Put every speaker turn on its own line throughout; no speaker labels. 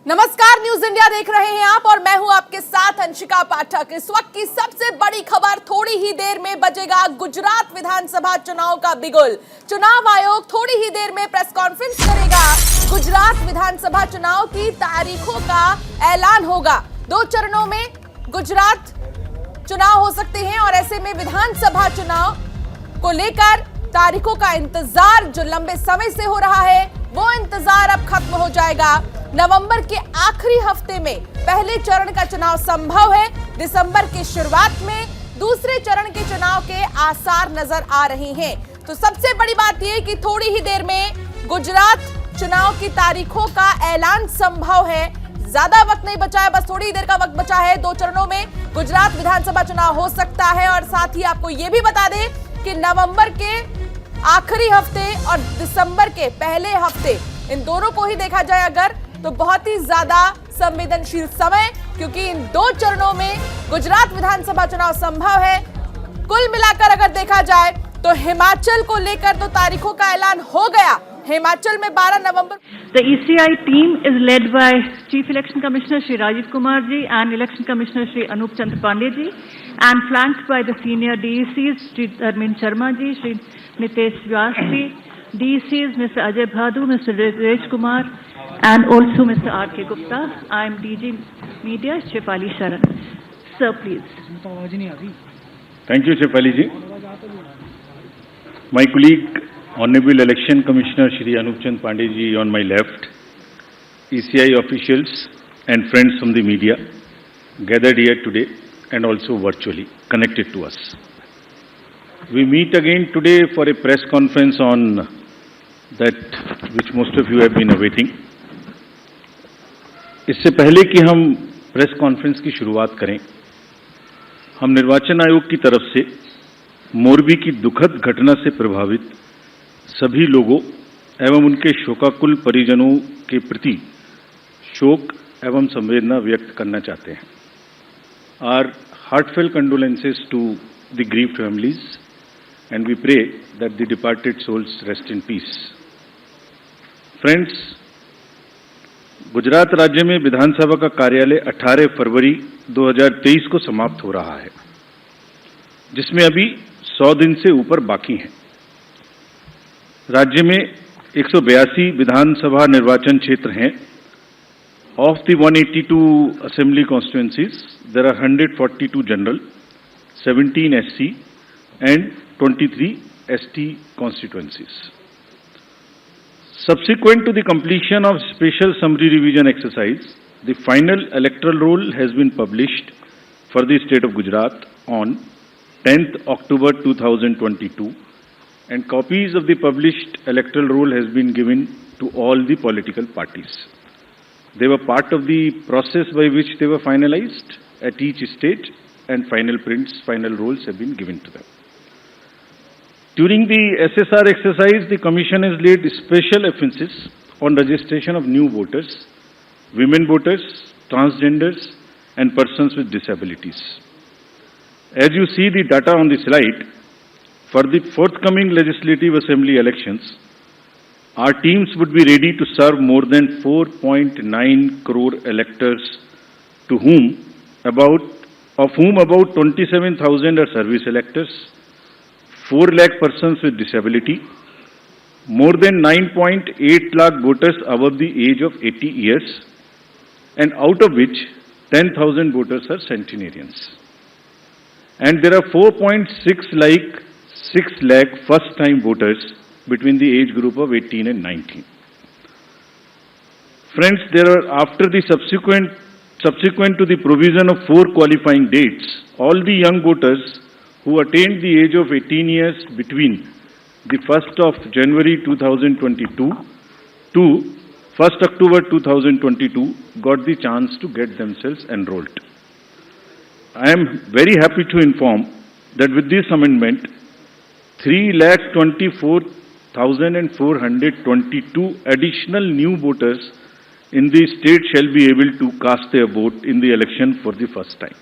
नमस्कार, news India देख रहे हैं आप और मैं हूं आपके साथ अंशिका पाठक। इस वक्त की सबसे बड़ी खबर, थोड़ी ही देर में बजेगा गुजरात विधानसभा चुनाव का बिगुल। चुनाव आयोग थोड़ी ही देर में प्रेस कॉन्फ्रेंस करेगा। गुजरात विधानसभा चुनाव की तारीखों का ऐलान होगा। 2 चरणों में गुजरात चुनाव हो सकते हैं और ऐसे में विधानसभा चुनाव को लेकर तारीखों का इंतजार जो लंबे समय से हो रहा है, वो इंतजार अब खत्म हो जाएगा। नवंबर के आखिरी हफ्ते में पहले चरण का चुनाव संभव है। दिसंबर की शुरुआत में दूसरे चरण के चुनाव के आसार नजर आ रहे हैं। तो सबसे बड़ी बात यह कि थोड़ी ही देर में गुजरात चुनाव की तारीखों का ऐलान संभव है। ज्यादा वक्त नहीं बचा है, बस थोड़ी ही देर का वक्त बचा है। 2 चरणों में गुजरात विधानसभा चुनाव हो सकता है और साथ ही आपको यह भी बता दें कि नवंबर के आखिरी हफ्ते और दिसंबर के पहले हफ्ते, इन दोनों को ही देखा जाए अगर, तो बहुत ही ज्यादा संवेदनशील समय, क्योंकि इन 2 चरणों में गुजरात विधानसभा चुनाव संभव है। कुल मिलाकर अगर देखा जाए तो हिमाचल को लेकर तो तारीखों का ऐलान हो गया। हिमाचल में 12 नवंबर।
The ECI team is led by Chief Election Commissioner Shri Rajiv Kumar ji and Election Commissioner Shri Anup Chand Pandey ji, and flanked by the senior DECs Shri Dharmin Sharma ji, Shri Nitesh Vyas ji, DECs Mr. Ajay Bhadu, Mr. Rajesh Kumar, and also Mr. R.K. Gupta. I am DG Media Shefali Sharan. Sir, please.
Thank you, Shefali ji. My colleague, Honorable Election Commissioner Shri Anup Chand Pandey ji on my left, ECI officials and friends from the media gathered here today and also virtually connected to us. We meet again today for a press conference on that which most of you have been awaiting. इससे पहले कि हम press conference की शुरुआत करें, हम निर्वाचन आयोग की तरफ से मोरबी की दुखद घटना से प्रभावित सभी लोगों एवं उनके शोकाकुल परिजनों के प्रति शोक एवं संवेदना व्यक्त करना चाहते हैं। Our heartfelt condolences to the grieved families and we pray that the departed souls rest in peace. Friends, Gujarat राज्य में विधानसभा का कार्यालय 18 फरवरी 2023 को समाप्त हो रहा है, जिसमें अभी 100 दिन से ऊपर बाकी हैं। राज्य में 182 विधानसभा निर्वाचन क्षेत्र हैं। Of the 182 assembly constituencies, there are 142 general, 17 SC and 23 ST constituencies. Subsequent to the completion of special summary revision exercise, the final electoral roll has been published for the state of Gujarat on 10th October 2022, and copies of the published electoral roll has been given to all the political parties. They were part of the process by which they were finalized at each stage, and final prints, final rolls have been given to them. During the SSR exercise, the Commission has laid special emphasis on registration of new voters, women voters, transgenders, and persons with disabilities. As you see the data on the slide, for the forthcoming legislative assembly elections, our teams would be ready to serve more than 4.9 crore electors, of whom about 27,000 are service electors, 4 lakh persons with disability, more than 9.8 lakh voters above the age of 80 years, and out of which 10,000 voters are centenarians. And there are 4.6 lakh first-time voters between the age group of 18 and 19. Friends, after the subsequent to the provision of 4 qualifying dates, all the young voters who attained the age of 18 years between the 1st of January 2022 to 1st October 2022 got the chance to get themselves enrolled. I am very happy to inform that with this amendment, 3,24,422 additional new voters in the state shall be able to cast their vote in the election for the first time.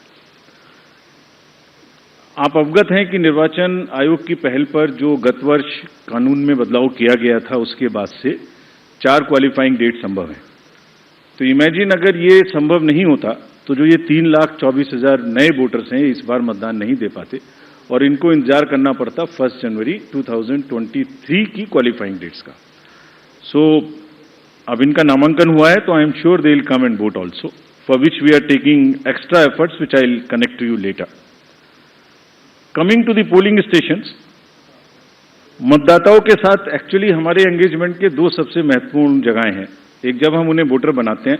आप अवगत हैं कि निर्वाचन आयोग की पहल पर जो गत वर्ष कानून में बदलाव किया गया था, उसके बाद से 4 क्वालिफाइंग डेट संभव है। तो इमेजिन अगर ये संभव नहीं होता तो जो ये 3,24,000 नए वोटर्स हैं इस बार मतदान नहीं दे पाते और इनको इंतजार करना पड़ता 1 जनवरी 2023 की क्वालिफाइंग डेट्स का। सो अब इनका नामांकन हुआ है तो I am sure they will come and vote also, for which we are taking extra efforts which I will connect to you later. Coming to the polling stations, मतदाताओं के साथ एक्चुअली हमारे एंगेजमेंट के दो सबसे महत्वपूर्ण जगहें हैं। एक जब हम उन्हें वोटर बनाते हैं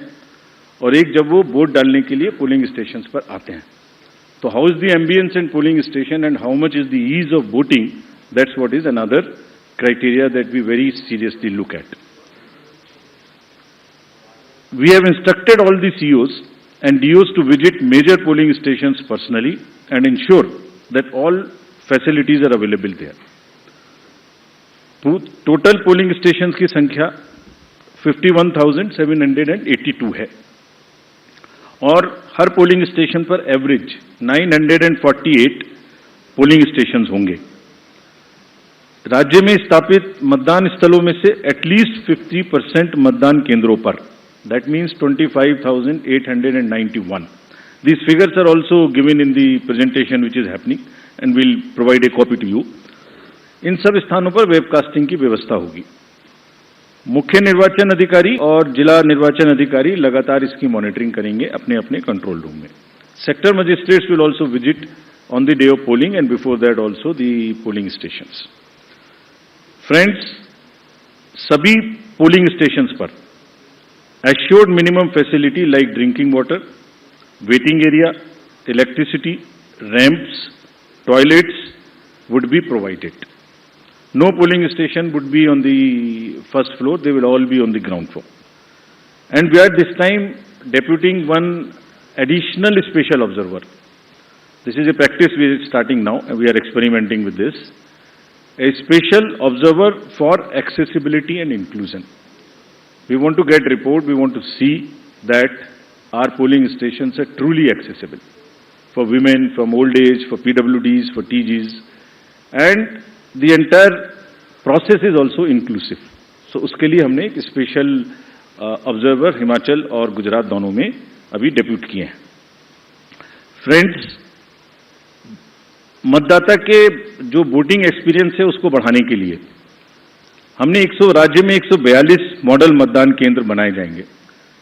और एक जब वो वोट डालने के लिए पोलिंग स्टेशंस पर आते हैं। तो how is the ambience in polling station and how much is the ease of voting, that's what is another criteria that we very seriously look at. We have instructed all the CEOs and DOs to visit major polling stations personally and ensure that all facilities are available there. Total polling stations की संख्या 51,782 है और हर polling station पर average 948 polling stations होंगे। राज्य में स्थापित मतदान स्थलों में से एटलीस्ट 50% मतदान केंद्रों पर, that means 25,891. These figures are also given in the presentation which is happening and we'll provide a copy to you. इन सब स्थानों पर वेबकास्टिंग की व्यवस्था होगी। मुख्य निर्वाचन अधिकारी और जिला निर्वाचन अधिकारी लगातार इसकी मॉनिटरिंग करेंगे अपने अपने कंट्रोल रूम में। Sector magistrates will also visit on the day of polling and before that also the polling stations. Friends, सभी पोलिंग स्टेशंस पर assured minimum facility like drinking water, waiting area, electricity, ramps, toilets would be provided. No polling station would be on the first floor, they will all be on the ground floor. And we are this time deputing one additional special observer. This is a practice we are starting now and we are experimenting with this. A special observer for accessibility and inclusion. We want to get report, we want to see that our polling stations are truly accessible for women, from old age, for PWDs, for TGs, and the entire process is also inclusive. So उसके लिए हमने एक special observer Himachal और गुजरात दोनों में अभी depute किए हैं। फ्रेंड्स, मतदाता के जो वोटिंग एक्सपीरियंस है उसको बढ़ाने के लिए हमने राज्य में 142 मॉडल मतदान केंद्र बनाए जाएंगे।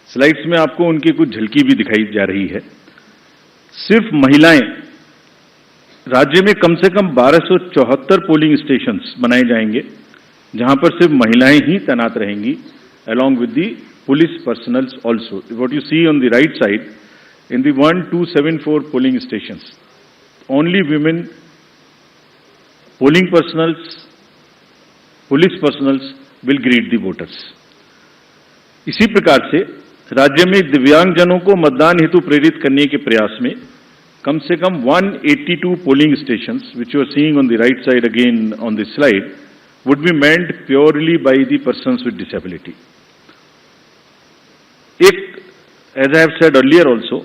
स्लाइड्स में आपको उनकी कुछ झलकी भी दिखाई जा रही है। सिर्फ महिलाएं, राज्य में कम से कम 1274 पोलिंग स्टेशंस बनाए जाएंगे जहां पर सिर्फ महिलाएं ही तैनात रहेंगी, along with the police personnel also. What you see on the right side, in the 1274 polling stations, only women, polling personnels, police personnels will greet the voters. इसी प्रकार से राज्य में दिव्यांगजनों को मतदान हेतु प्रेरित करने के प्रयास में कम से कम 182 polling stations, which you are seeing on the right side again on this slide, would be meant purely by the persons with disability. एक, as I have said earlier also,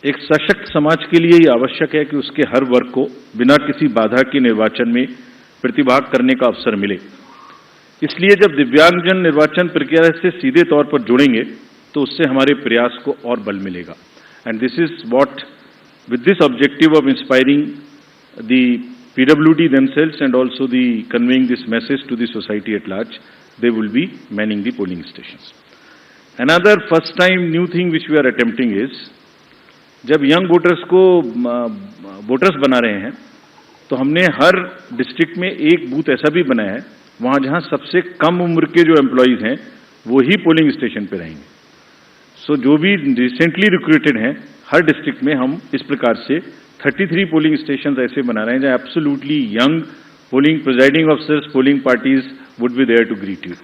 एक सशक्त समाज के लिए यह आवश्यक है कि उसके हर वर्ग को बिना किसी बाधा के निर्वाचन में प्रतिभाग करने का अवसर मिले। इसलिए जब दिव्यांगजन निर्वाचन प्रक्रिया से सीधे तौर पर जुड़ेंगे तो उससे हमारे प्रयास को और बल मिलेगा। And this is what, with this objective of inspiring the PWD themselves and also the conveying this message to the society at large, they will be manning the polling stations. Another first time new thing which we are attempting is, जब young voters को voters बना रहे हैं तो हमने हर district में एक booth ऐसा भी बनाया है वहां जहां सबसे कम उम्र के जो एम्प्लॉइज हैं वो ही पोलिंग स्टेशन पे रहेंगे। सो जो भी रिसेंटली रिक्रूटेड हैं हर डिस्ट्रिक्ट में हम इस प्रकार से 33 पोलिंग स्टेशन ऐसे बना रहे हैं जहां absolutely young polling presiding officers, polling parties would be there to greet you.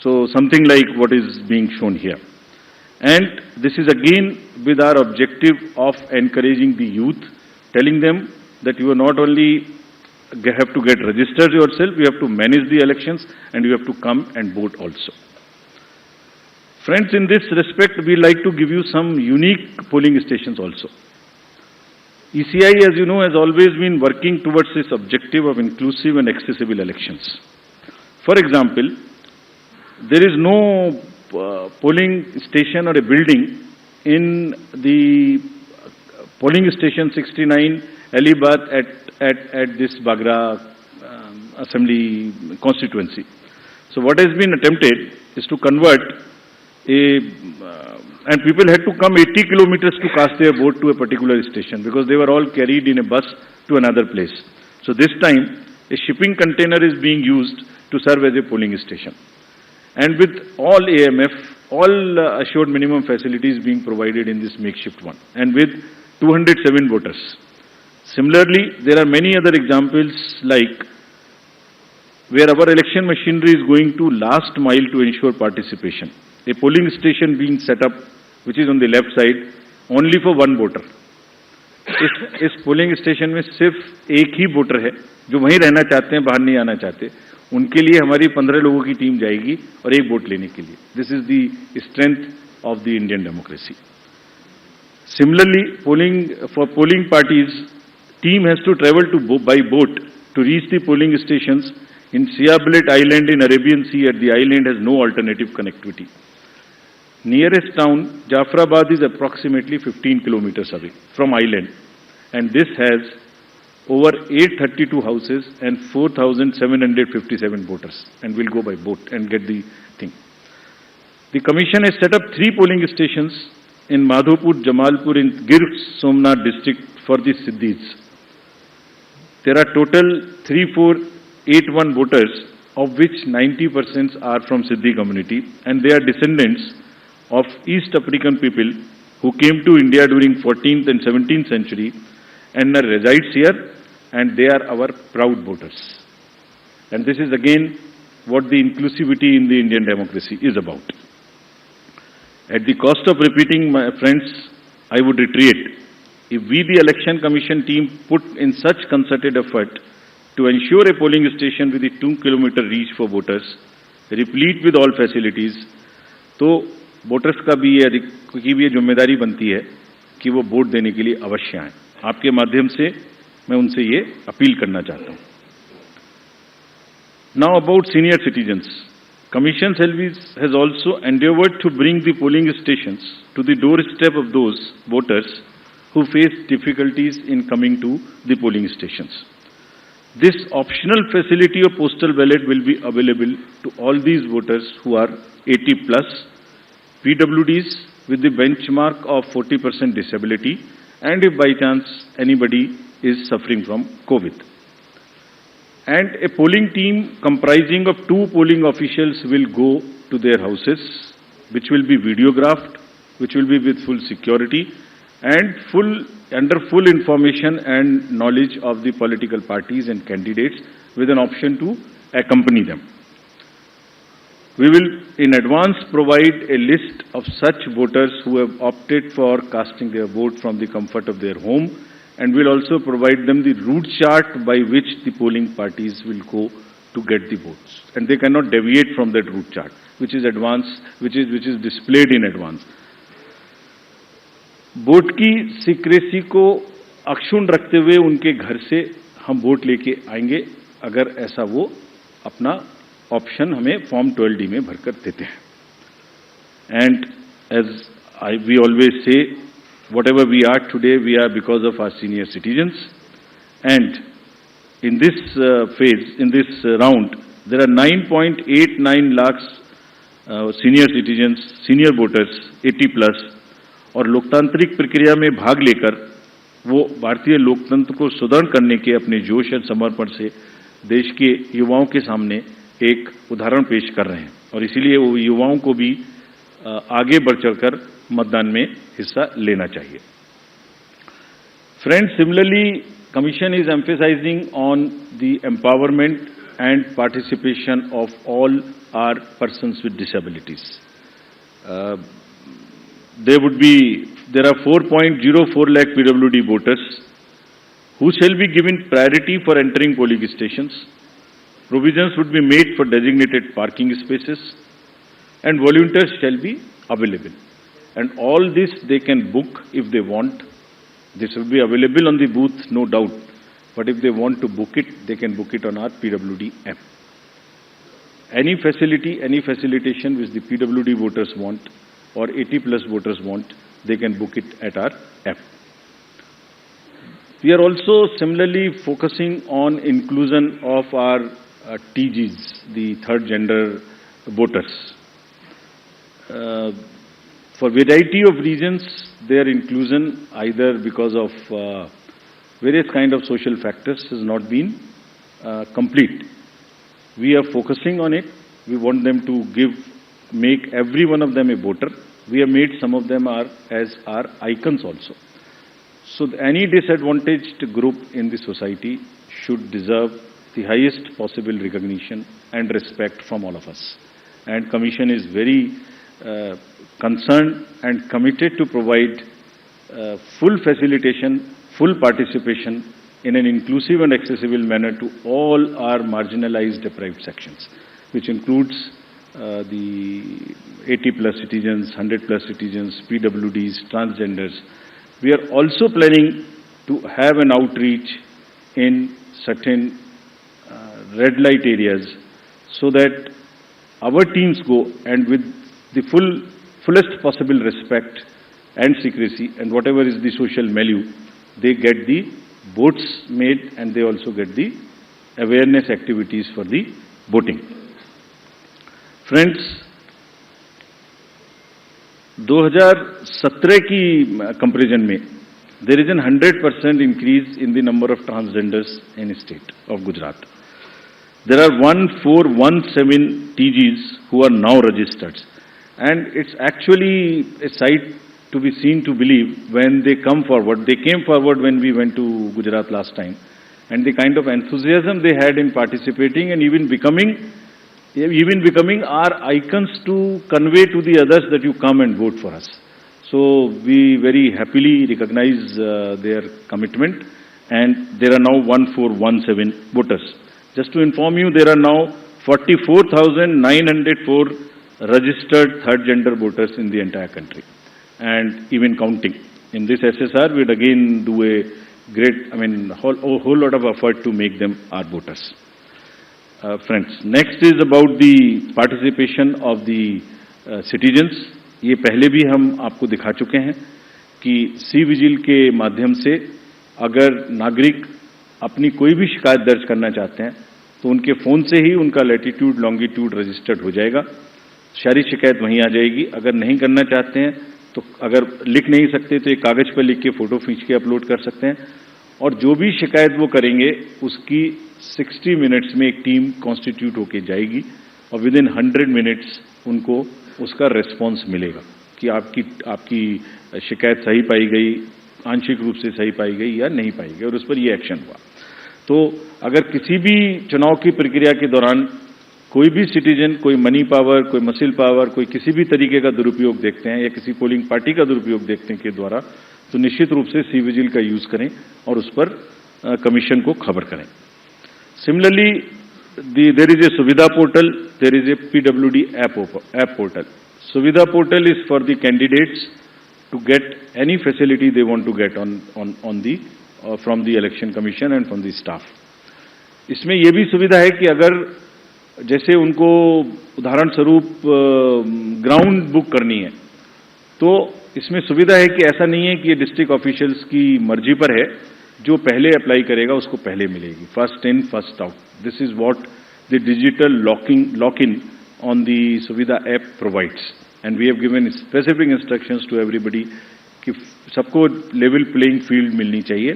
So something like what is being shown here. And this is again with our objective of encouraging the youth, telling them that you are not only have to get registered yourself, you have to manage the elections and you have to come and vote also. Friends, in this respect, we like to give you some unique polling stations also. ECI, as you know, has always been working towards this objective of inclusive and accessible elections. For example, there is no polling station or a building in the polling station 69 Alibaug at this Bagra Assembly constituency. So what has been attempted is to convert and people had to come 80 kilometers to cast their vote to a particular station because they were all carried in a bus to another place. So this time, a shipping container is being used to serve as a polling station. And with all AMF, all assured minimum facilities being provided in this makeshift one, and with 207 voters. Similarly, there are many other examples like where our election machinery is going to last mile to ensure participation. A polling station being set up, which is on the left side, only for one voter. इस polling station में सिर्फ एक ही voter है जो वहीं रहना चाहते हैं, बाहर नहीं आना चाहते. उनके लिए हमारी 15 लोगों की टीम जाएगी और एक वोट लेने के लिए. This is the strength of the Indian democracy. Similarly, for polling parties, team has to travel by boat to reach the polling stations in Siabelet Island in Arabian Sea. At the island has no alternative connectivity. Nearest town, Jafrabad, is approximately 15 kilometers away from island, and this has over 832 houses and 4,757 voters, and will go by boat and get the thing. The commission has set up 3 polling stations in Madhopur, Jamalpur in Gir Somnath district for the Siddhis. There are total 3481 voters, of which 90% are from Siddhi community, and they are descendants of East African people who came to India during 14th and 17th century and resides here, and they are our proud voters. And this is again what the inclusivity in the Indian democracy is about. At the cost of repeating, my friends, I would reiterate, if we, the Election Commission team, put in such concerted effort to ensure a polling station with a 2-kilometer reach for voters, replete with all facilities, तो voters का भी ये जिम्मेदारी बनती है कि वो vote देने के लिए अवश्य आएं. आपके माध्यम से मैं उनसे ये अपील करना चाहता हूं. Now about senior citizens. Commission has also endeavored to bring the polling stations to the doorstep of those voters who face difficulties in coming to the polling stations. This optional facility of postal ballot will be available to all these voters who are 80 plus, PWDs with the benchmark of 40% disability, and if by chance anybody is suffering from COVID. And a polling team comprising of 2 polling officials will go to their houses, which will be videographed, which will be with full security and under full information and knowledge of the political parties and candidates, with an option to accompany them. We will in advance provide a list of such voters who have opted for casting their vote from the comfort of their home, and will also provide them the route chart by which the polling parties will go to get the votes. And they cannot deviate from that route chart, which is displayed in advance. Vote की secrecy को अक्षुण्ण रखते हुए उनके घर से हम vote लेके आएंगे, अगर ऐसा वो अपना ऑप्शन हमें फॉर्म 12D में भरकर देते हैं. And as we always say, whatever we are today, we are because of our senior citizens. And in this phase, in this round, there are 9.89 lakhs senior citizens, senior voters, 80 plus, और लोकतांत्रिक प्रक्रिया में भाग लेकर वो भारतीय लोकतंत्र को सुदृढ़ करने के अपने जोश और समर्पण से देश के युवाओं के सामने एक उदाहरण पेश कर रहे हैं, और इसीलिए वो युवाओं को भी आगे बढ़ चढ़कर मतदान में हिस्सा लेना चाहिए. Friends, similarly, Commission is emphasizing on the empowerment and participation of all our persons with disabilities. There are 4.04 lakh PWD voters who shall be given priority for entering polling stations. Provisions would be made for designated parking spaces, and volunteers shall be available. And all this they can book if they want. This will be available on the booth, no doubt. But if they want to book it, they can book it on our PWD app. any facility, any facilitation which the PWD voters want or 80+ voters want, they can book it at our app. We are also similarly focusing on inclusion of our TGs, the third gender voters. For variety of reasons, their inclusion, either because of various kind of social factors, has not been complete. We are focusing on it. We want them to make every one of them a voter. We have made some of them as our icons also. So any disadvantaged group in the society should deserve the highest possible recognition and respect from all of us. And Commission is very concerned and committed to provide full facilitation, full participation in an inclusive and accessible manner to all our marginalized deprived sections, which includes the 80+ citizens, 100+ citizens, PWDs, transgenders. We are also planning to have an outreach in certain red light areas so that our teams go and with the fullest possible respect and secrecy and whatever is the social milieu, they get the votes made and they also get the awareness activities for the voting. Friends, 2017 की comparison में there is a 100% increase in the number of transgenders in the state of Gujarat. There are 1417 TGs who are now registered, and it's actually a sight to be seen to believe when they come forward. They came forward when we went to Gujarat last time, and the kind of enthusiasm they had in participating and even becoming our icons to convey to the others that you come and vote for us. So we very happily recognize their commitment, and there are now 1417 voters. Just to inform you, there are now 44,904 registered third gender voters in the entire country, and even counting. In this SSR, we'd again do a great, whole lot of effort to make them our voters. Friends, next is about the participation of the citizens. ये पहले भी हम आपको दिखा चुके हैं कि cVIGIL के माध्यम से अगर नागरिक अपनी कोई भी शिकायत दर्ज करना चाहते हैं तो उनके फ़ोन से ही उनका लैटिट्यूड लॉन्गिट्यूड रजिस्टर्ड हो जाएगा, सारी शिकायत वहीं आ जाएगी। अगर नहीं करना चाहते हैं तो अगर लिख नहीं सकते तो एक कागज़ पर लिख के फ़ोटो खींच के अपलोड कर सकते हैं, और जो भी शिकायत वो करेंगे उसकी 60 मिनट्स में एक टीम कॉन्स्टिट्यूट होके जाएगी और विदिन 100 मिनट्स उनको उसका रेस्पॉन्स मिलेगा कि आपकी शिकायत सही पाई गई, आंशिक रूप से सही पाई गई या नहीं पाई गई, और उस पर ये एक्शन हुआ। तो अगर किसी भी चुनाव की प्रक्रिया के दौरान कोई भी सिटीजन, कोई मनी पावर, कोई मसिल पावर, कोई किसी भी तरीके का दुरुपयोग देखते हैं या किसी पोलिंग पार्टी का दुरुपयोग देखते हैं के द्वारा, तो निश्चित रूप से सी-विजिल का यूज करें और उस पर कमीशन को खबर करें। Similarly, there is a Suvidha portal, there is a PWD app portal. Suvidha portal is for the candidates to get any facility they want to get from the election commission and from the staff. इसमें यह भी सुविधा है कि अगर जैसे उनको उदाहरण स्वरूप ग्राउंड बुक करनी है, तो इसमें सुविधा है कि ऐसा नहीं है कि ये डिस्ट्रिक्ट ऑफिशियल्स की मर्जी पर है, जो पहले अप्लाई करेगा उसको पहले मिलेगी, first in first out. This is what the digital lock in on the Suvidha app provides, and we have given specific instructions to everybody कि सबको लेवल प्लेइंग फील्ड मिलनी चाहिए।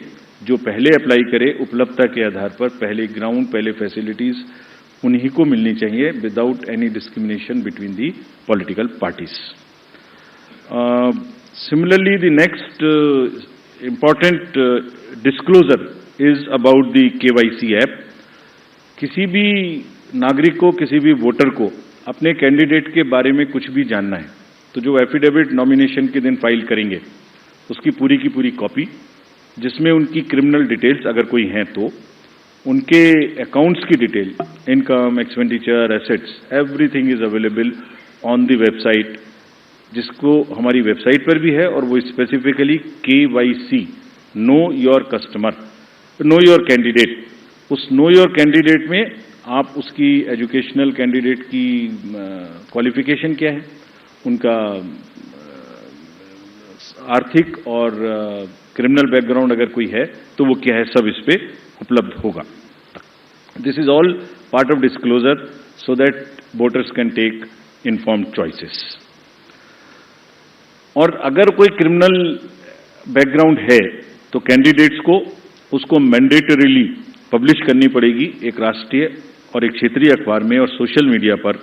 जो पहले अप्लाई करे उपलब्धता के आधार पर पहले ग्राउंड, पहले फैसिलिटीज उन्हीं को मिलनी चाहिए without any discrimination between the political parties. Similarly, the next important disclosure is about the KYC app. किसी भी नागरिक को, किसी भी वोटर को अपने कैंडिडेट के बारे में कुछ भी जानना है तो जो एफिडेविट नॉमिनेशन के दिन फाइल करेंगे उसकी पूरी की पूरी कॉपी, जिसमें उनकी क्रिमिनल डिटेल्स अगर कोई हैं तो उनके अकाउंट्स की detail, income, expenditure, assets, everything is available on the website, जिसको हमारी वेबसाइट पर भी है, और वो specifically KYC, know your customer, know your candidate. उस नो योर कैंडिडेट में आप उसकी एजुकेशनल कैंडिडेट की क्वालिफिकेशन क्या है, उनका आर्थिक और क्रिमिनल बैकग्राउंड अगर कोई है तो वो क्या है, सब इस पे उपलब्ध होगा. This is all part of disclosure so that voters can take informed choices. और अगर कोई क्रिमिनल बैकग्राउंड है तो कैंडिडेट्स को उसको मैंडेटरीली पब्लिश करनी पड़ेगी एक राष्ट्रीय और एक क्षेत्रीय अखबार में, और सोशल मीडिया पर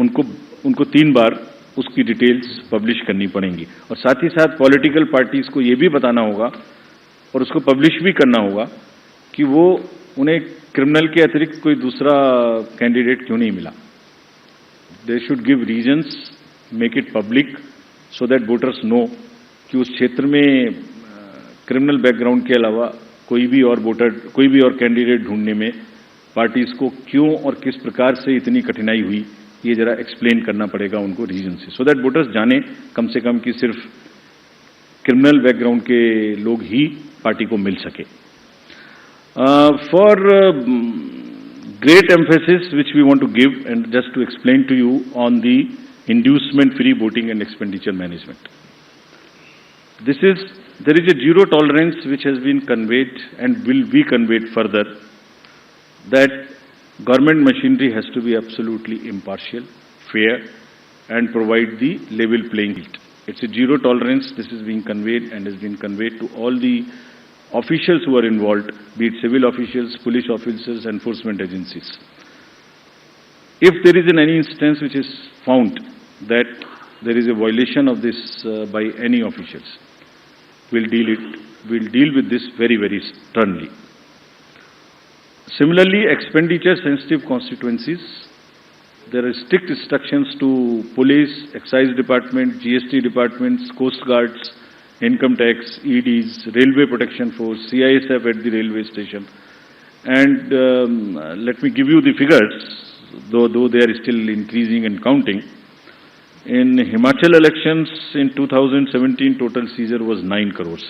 उनको 3 बार उसकी डिटेल्स पब्लिश करनी पड़ेंगी. और साथ ही साथ पॉलिटिकल पार्टीज को ये भी बताना होगा और उसको पब्लिश भी करना होगा कि वो उन्हें क्रिमिनल के अतिरिक्त कोई दूसरा कैंडिडेट क्यों नहीं मिला. They should give reasons, make it public so that voters know कि उस क्षेत्र में क्रिमिनल बैकग्राउंड के अलावा कोई भी और कैंडिडेट ढूंढने में पार्टीज को क्यों और किस प्रकार से इतनी कठिनाई हुई, ये जरा एक्सप्लेन करना पड़ेगा उनको रीजन से, सो दैट वोटर्स जाने कम से कम कि सिर्फ क्रिमिनल बैकग्राउंड के लोग ही पार्टी को मिल सके. For great emphasis which we want to give, and just to explain to you on the inducement free voting and expenditure management. There is a zero tolerance which has been conveyed and will be conveyed further, that government machinery has to be absolutely impartial, fair, and provide the level playing field. It's a zero tolerance. This is being conveyed and has been conveyed to all the officials who are involved, be it civil officials, police officers, enforcement agencies. If there is any instance which is found that there is a violation of this by any officials, we'll deal with this very, very sternly. Similarly, expenditure sensitive constituencies, there are strict instructions to police, excise department, GST departments, coast guards, income tax, EDs, railway protection force, CISF at the railway station. And let me give you the figures, though they are still increasing and counting. In Himachal elections in 2017, total seizure was 9 crores.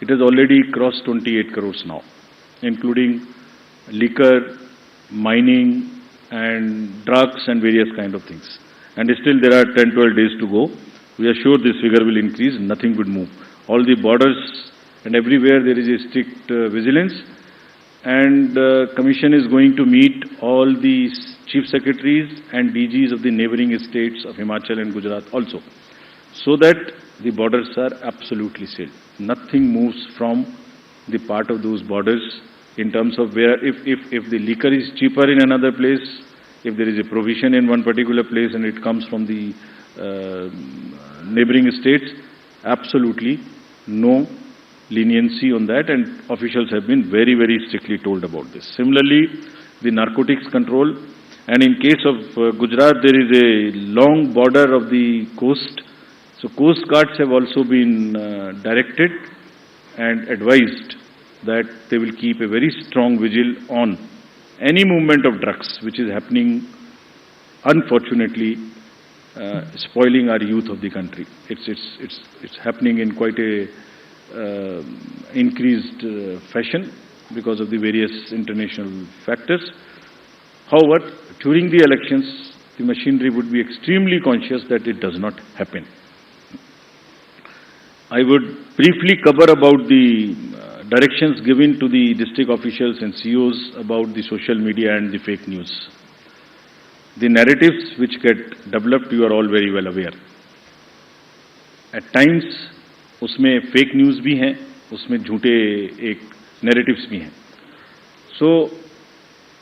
It has already crossed 28 crores now, including liquor, mining, and drugs and various kind of things. And still there are 10-12 days to go. We are sure this figure will increase, nothing would move. All the borders and everywhere there is a strict vigilance, and Commission is going to meet all the Chief Secretaries and DGs of the neighboring states of Himachal and Gujarat also, so that the borders are absolutely sealed. Nothing moves from the part of those borders in terms of where, if the liquor is cheaper in another place, if there is a provision in one particular place and it comes from the neighboring states, absolutely no leniency on that, and officials have been very, very strictly told about this. Similarly, the narcotics control, and in case of Gujarat, there is a long border of the coast, so coast guards have also been directed and advised that they will keep a very strong vigil on any movement of drugs which is happening, unfortunately, spoiling our youth of the country. It's happening in quite a increased fashion because of the various international factors. However, during the elections, the machinery would be extremely conscious that it does not happen. I would briefly cover about the directions given to the district officials and COs about the social media and the fake news. The narratives which get developed, you are all very well aware. At times, उसमें fake news भी हैं, उसमें झूठे एक narratives भी हैं. सो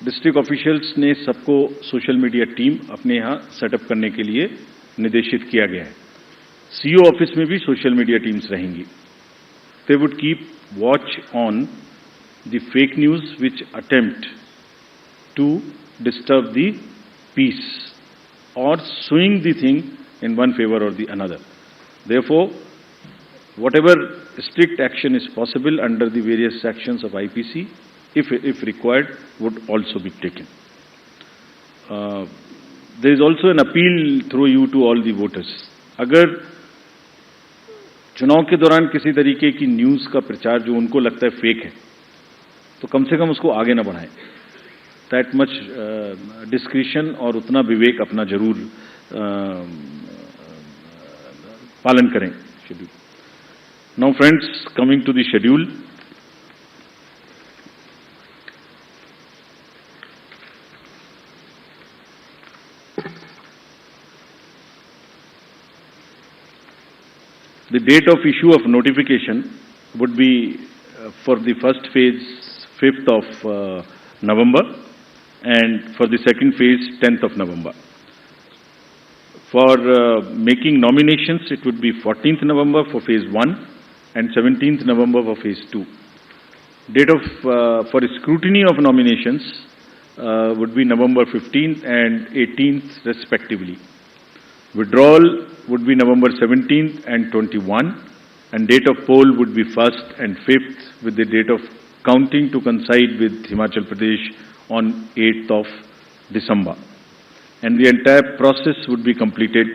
district officials ने सबको सोशल मीडिया टीम अपने यहाँ सेटअप करने के लिए निर्देशित किया गया है. सीओ ऑफिस में भी सोशल मीडिया टीम्स रहेंगी. They would keep watch on the fake news which attempt to disturb the peace or swing the thing in one favor or the another. Therefore, whatever strict action is possible under the various sections of IPC, if required, would also be taken. There is also an appeal through you to all the voters. अगर चुनाव के दौरान किसी तरीके की news का प्रचार जो उनको लगता है फेक है, तो कम से कम उसको आगे न बढ़ाएं, दैट मच डिस्क्रिशन और उतना विवेक अपना जरूर पालन करें schedule. Now friends, coming to the schedule, the date of issue of notification would be for the first phase 5th of November and for the second phase 10th of November. For making nominations, it would be 14th November for phase 1 and 17th November for phase 2. Date of for scrutiny of nominations would be November 15th and 18th respectively. Withdrawal would be November 17th and 21, and date of poll would be 1st and 5th, with the date of counting to coincide with Himachal Pradesh on 8th of December. And the entire process would be completed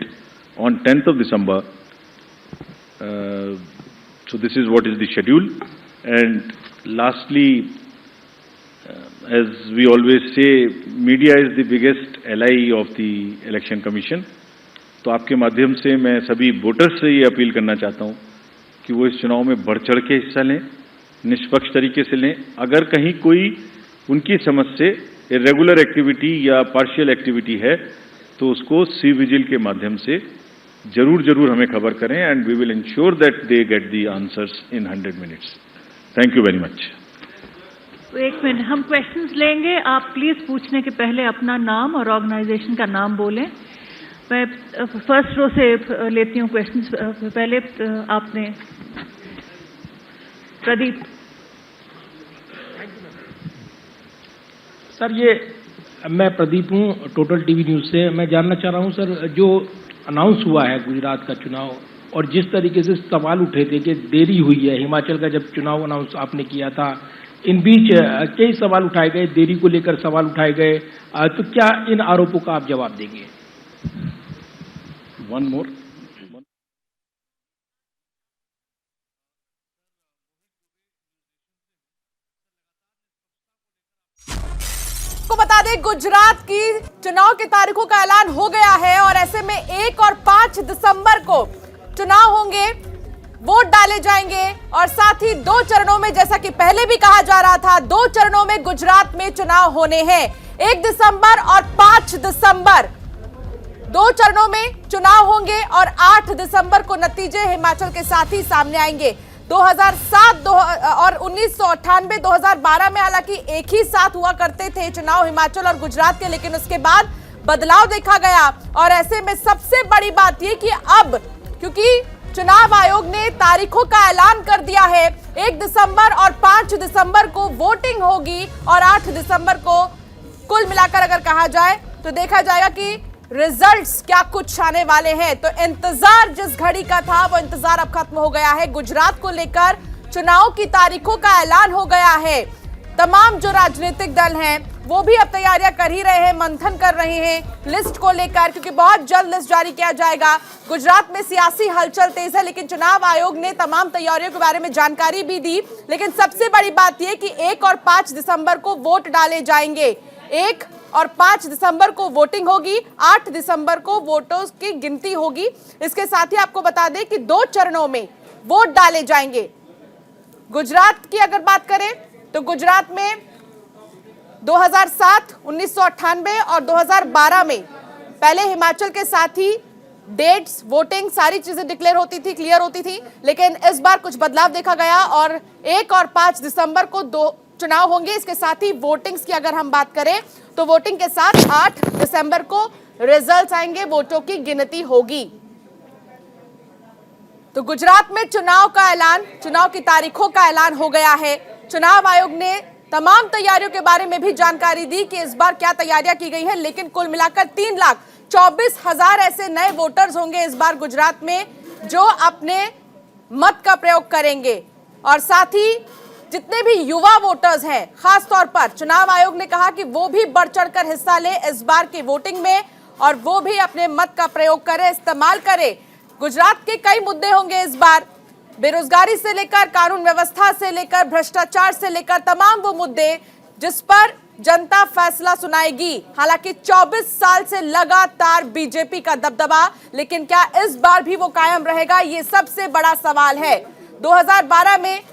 on 10th of December. So this is what is the schedule. And lastly, as we always say, media is the biggest ally of the Election Commission. तो आपके माध्यम से मैं सभी voters से ये appeal करना चाहता हूं कि वो इस चुनाव में बढ़ चढ़ के हिस्सा लें, निष्पक्ष तरीके से लें। अगर कहीं कोई उनकी समझ से इरेगुलर एक्टिविटी या पार्शियल एक्टिविटी है तो उसको सी विजिल के माध्यम से जरूर हमें खबर करें, and we will ensure that they get the answers in 100 minutes. Thank you very much.
एक मिनट, हम क्वेश्चंस लेंगे। आप प्लीज पूछने के पहले अपना नाम और ऑर्गेनाइजेशन का नाम बोलें। मैं फर्स्ट रो से लेती हूँ क्वेश्चंस। पहले आपने प्रदीप।
सर, ये मैं प्रदीप हूँ, टोटल टीवी न्यूज़ से। मैं जानना चाह रहा हूँ सर, जो अनाउंस हुआ है गुजरात का चुनाव और जिस तरीके से सवाल उठे थे कि देरी हुई है, हिमाचल का जब चुनाव अनाउंस आपने किया था, इन बीच कई सवाल उठाए गए, देरी को लेकर सवाल उठाए गए, तो क्या इन आरोपों का आप जवाब देंगे?
One more.
को बता दें, गुजरात की चुनाव की तारीखों का ऐलान हो गया है और ऐसे में 1 और 5 दिसंबर को चुनाव होंगे, वोट डाले जाएंगे और साथ ही 2 चरणों में, जैसा कि पहले भी कहा जा रहा था, 2 चरणों में गुजरात में चुनाव होने हैं। 1 दिसंबर और 5 दिसंबर 2 चरणों में चुनाव होंगे और 8 दिसंबर को नतीजे हिमाचल के साथ ही सामने आएंगे। 2007 और 1998, 2012 में हालांकि एक ही साथ हुआ करते थे चुनाव हिमाचल और गुजरात के, लेकिन उसके बाद बदलाव देखा गया। और ऐसे में सबसे बड़ी बात यह कि अब क्योंकि चुनाव आयोग ने तारीखों का ऐलान कर दिया है, 1 दिसंबर और 5 दिसंबर को वोटिंग होगी और 8 दिसंबर को कुल मिलाकर अगर कहा जाए तो देखा जाएगा कि रिजल्ट्स क्या कुछ आने वाले हैं। तो इंतजार जिस घड़ी का था वो इंतजार अब खत्म हो गया है। गुजरात को लेकर चुनाव की तारीखों का ऐलान हो गया है। तमाम जो राजनीतिक दल हैं वो भी अब तैयारियां कर ही रहे हैं, मंथन कर रहे हैं लिस्ट को लेकर, क्योंकि बहुत जल्द लिस्ट जारी किया जाएगा। गुजरात में सियासी हलचल तेज है, लेकिन चुनाव आयोग ने तमाम तैयारियों के बारे में जानकारी भी दी। लेकिन सबसे बड़ी बात यह कि 1 और 5 दिसंबर को वोट डाले जाएंगे। 1 और 5 दिसंबर को वोटिंग होगी, 8 दिसंबर को वोटों की गिनती होगी। इसके साथ ही आपको बता दें कि 2 चरणों में वोट डाले जाएंगे। गुजरात की अगर बात करें तो गुजरात में 2007, 1998 और 2012 में पहले हिमाचल के साथ ही डेट्स, वोटिंग, सारी चीजें डिक्लेयर होती थी, क्लियर होती थी। लेकिन इस बार कुछ बदलाव देखा गया और 1 और 5 दिसंबर को 2 चुनाव होंगे। इसके साथ ही वोटिंग्स की अगर हम बात करें तो वोटिंग के साथ 8 दिसंबर को रिजल्ट्स आएंगे, वोटों की गिनती होगी। तो गुजरात में चुनाव का ऐलान, चुनाव की तारीखों का ऐलान हो गया है। चुनाव आयोग ने तमाम तैयारियों के बारे में भी जानकारी दी कि इस बार क्या तैयारियां की गई हैं। लेकिन कुल मिलाकर 3,24,000 ऐसे नए वोटर्स होंगे इस बार गुजरात में जो अपने मत का प्रयोग करेंगे। और साथ ही जितने भी युवा वोटर्स हैं, खास तौर पर चुनाव आयोग ने कहा कि वो भी बढ़ चढ़कर हिस्सा ले इस बार की वोटिंग में और वो भी अपने मत का प्रयोग करें, इस्तेमाल करें। गुजरात के कई मुद्दे होंगे इस बार, बेरोजगारी से लेकर कानून व्यवस्था से लेकर भ्रष्टाचार से लेकर तमाम वो मुद्दे जिस पर जनता फैसला सुनाएगी। हालांकि 24 साल से लगातार बीजेपी का दबदबा, लेकिन क्या इस बार भी वो कायम रहेगा, ये सबसे बड़ा सवाल है। 2012 में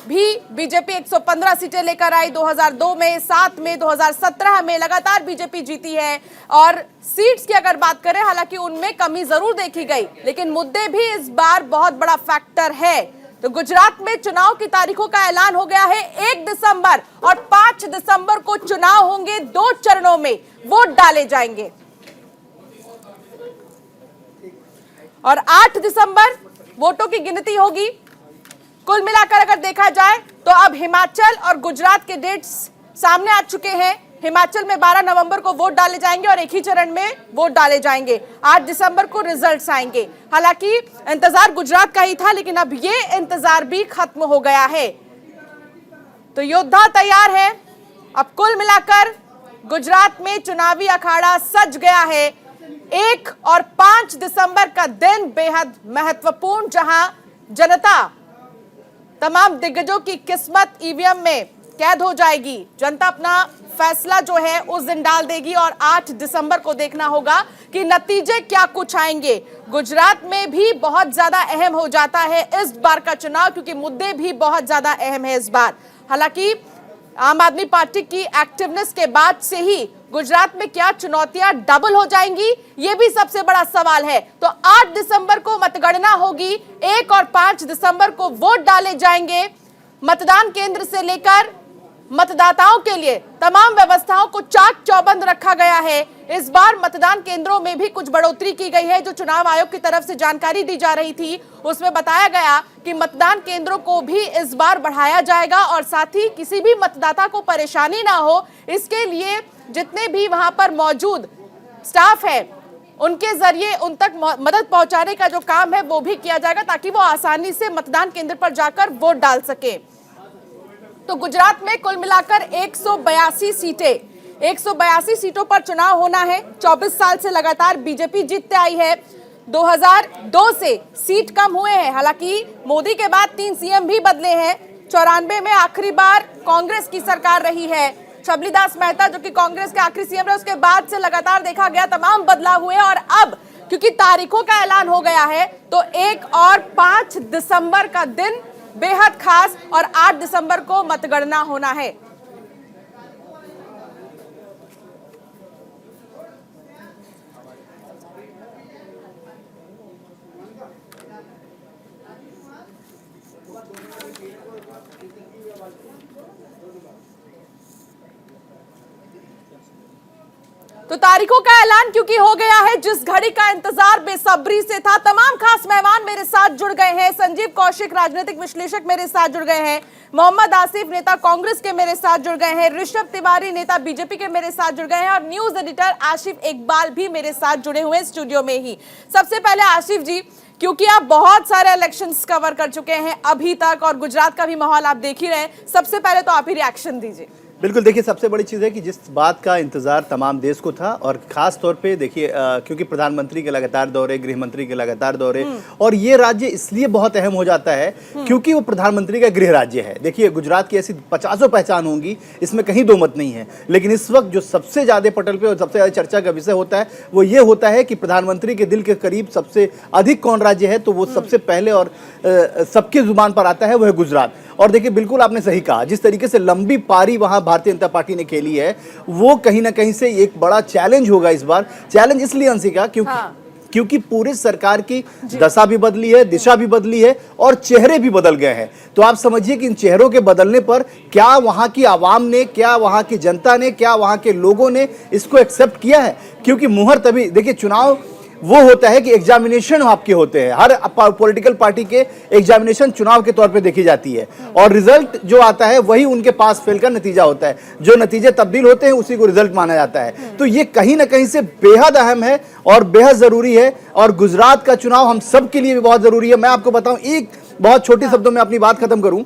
भी बीजेपी 115 सीटें लेकर आई, 2002 में, 7 में, 2017 में लगातार बीजेपी जीती है। और सीट्स की अगर बात करें, हालांकि उनमें कमी जरूर देखी गई, लेकिन मुद्दे भी इस बार बहुत बड़ा फैक्टर है। तो गुजरात में चुनाव की तारीखों का ऐलान हो गया है। 1 दिसंबर और 5 दिसंबर को चुनाव होंगे, 2 चरणों में वोट डाले जाएंगे। और 8 दिसंबर वोटों की गिनती होगी। कुल मिलाकर अगर देखा जाए तो अब हिमाचल और गुजरात के डेट्स सामने आ चुके हैं। हिमाचल में 12 नवंबर को वोट डाले जाएंगे और एक ही चरण में वोट डाले जाएंगे। 8 दिसंबर को रिजल्ट्स आएंगे। हालांकि इंतजार गुजरात का ही था, लेकिन अब ये इंतजार भी खत्म हो गया है। तो योद्धा तैयार है। अब कुल मिलाकर गुजरात में चुनावी अखाड़ा सज गया है। 1 और 5 दिसंबर का दिन बेहद महत्वपूर्ण, जहां जनता, तमाम दिग्गजों की किस्मत ईवीएम में कैद हो जाएगी। जनता अपना फैसला जो है उस दिन डाल देगी और 8 दिसंबर को देखना होगा कि नतीजे क्या कुछ आएंगे। गुजरात में भी बहुत ज्यादा अहम हो जाता है इस बार का चुनाव, क्योंकि मुद्दे भी बहुत ज्यादा अहम है इस बार। हालांकि आम आदमी पार्टी की एक्टिवनेस के बाद से ही गुजरात में क्या चुनौतियां डबल हो जाएंगी, ये भी सबसे बड़ा सवाल है। तो 8 दिसंबर को मतगणना होगी, 1 और 5 दिसंबर को वोट डाले जाएंगे। मतदान केंद्र से लेकर मतदाताओं के लिए तमाम व्यवस्थाओं को चाक चौबंद रखा गया है। इस बार मतदान केंद्रों में भी कुछ बढ़ोतरी की गई है। जो चुनाव आयोग की तरफ से जानकारी दी जा रही थी, उसमें बताया गया कि मतदान केंद्रों को भी इस बार बढ़ाया जाएगा और साथ ही किसी भी मतदाता को परेशानी ना हो, इसके लिए जितने भी वहां पर मौजूद स्टाफ है उनके जरिए उन तक मदद पहुंचाने का जो काम है वो भी किया जाएगा, ताकि वो आसानी से मतदान केंद्र पर जाकर वोट डाल सके। तो गुजरात में कुल मिलाकर 182 सीटों पर चुनाव होना है। 24 साल से लगातार बीजेपी जीतते आई है। 2002 से सीट कम हुए हैं। हालांकि मोदी के बाद 3 सीएम भी बदले हैं। 94 में आखिरी बार कांग्रेस की सरकार रही है। छबलीदास मेहता जो कि कांग्रेस के आखिरी सीएम रहे, उसके बाद से लगातार देखा गया तमाम बदलाव हुए। और अब क्योंकि तारीखों का ऐलान हो गया है, तो 1 और 5 दिसंबर का दिन बेहद खास और 8 दिसंबर को मतगणना होना है। तो तारीखों का ऐलान क्योंकि हो गया है, जिस घड़ी का इंतजार बेसब्री से था। तमाम खास मेहमान मेरे साथ जुड़ गए हैं। संजीव कौशिक राजनीतिक विश्लेषक मेरे साथ जुड़ गए हैं। मोहम्मद आसिफ नेता कांग्रेस के मेरे साथ जुड़ गए हैं। ऋषभ तिवारी नेता बीजेपी के मेरे साथ जुड़ गए हैं और न्यूज एडिटर आसिफ इकबाल भी मेरे साथ जुड़े हुए हैं स्टूडियो में ही। सबसे पहले आसिफ जी, क्योंकि आप बहुत सारे इलेक्शंस कवर कर चुके हैं अभी तक और गुजरात का भी माहौल आप देख ही रहे हैं, सबसे पहले तो आप ही रिएक्शन दीजिए।
बिल्कुल, देखिए सबसे बड़ी चीज़ है कि जिस बात का इंतज़ार तमाम देश को था और ख़ास तौर पे देखिए क्योंकि प्रधानमंत्री के लगातार दौरे, गृह मंत्री के लगातार दौरे, और ये राज्य इसलिए बहुत अहम हो जाता है क्योंकि वो प्रधानमंत्री का गृह राज्य है। देखिए गुजरात की ऐसी 50 पहचान होंगी, इसमें कहीं दो मत नहीं है, लेकिन इस वक्त जो सबसे ज़्यादा पटल पे और सबसे ज़्यादा चर्चा का विषय होता है वो ये होता है कि प्रधानमंत्री के दिल के करीब सबसे अधिक कौन राज्य है, तो वो सबसे पहले और सबकी जुबान पर आता है वो है गुजरात। और देखिए बिल्कुल आपने सही कहा, जिस तरीके से लंबी पारी वहां भारतीय जनता पार्टी ने खेली है वो कहीं ना कहीं से एक बड़ा चैलेंज होगा इस बार। चैलेंज इसलिए अंशिका क्योंकि पूरी सरकार की दशा भी बदली है, दिशा भी बदली है और चेहरे भी बदल गए हैं। तो आप समझिए कि इन चेहरों के बदलने पर क्या वहां की आवाम ने, क्या वहां की जनता ने, क्या वहां के लोगों ने इसको एक्सेप्ट किया है। क्योंकि मुहर तभी, देखिए चुनाव वो होता है कि एग्जामिनेशन आपके होते हैं, हर पॉलिटिकल पार्टी के एग्जामिनेशन चुनाव के तौर पे देखी जाती है और रिजल्ट जो आता है वही उनके पास फेल का नतीजा होता है। जो नतीजे तब्दील होते हैं उसी को रिजल्ट माना जाता है। तो ये कहीं ना कहीं से बेहद अहम है और बेहद जरूरी है और गुजरात का चुनाव हम सब के लिए भी बहुत जरूरी है। मैं आपको बताऊं, एक बहुत छोटे शब्दों में अपनी बात खत्म करूं,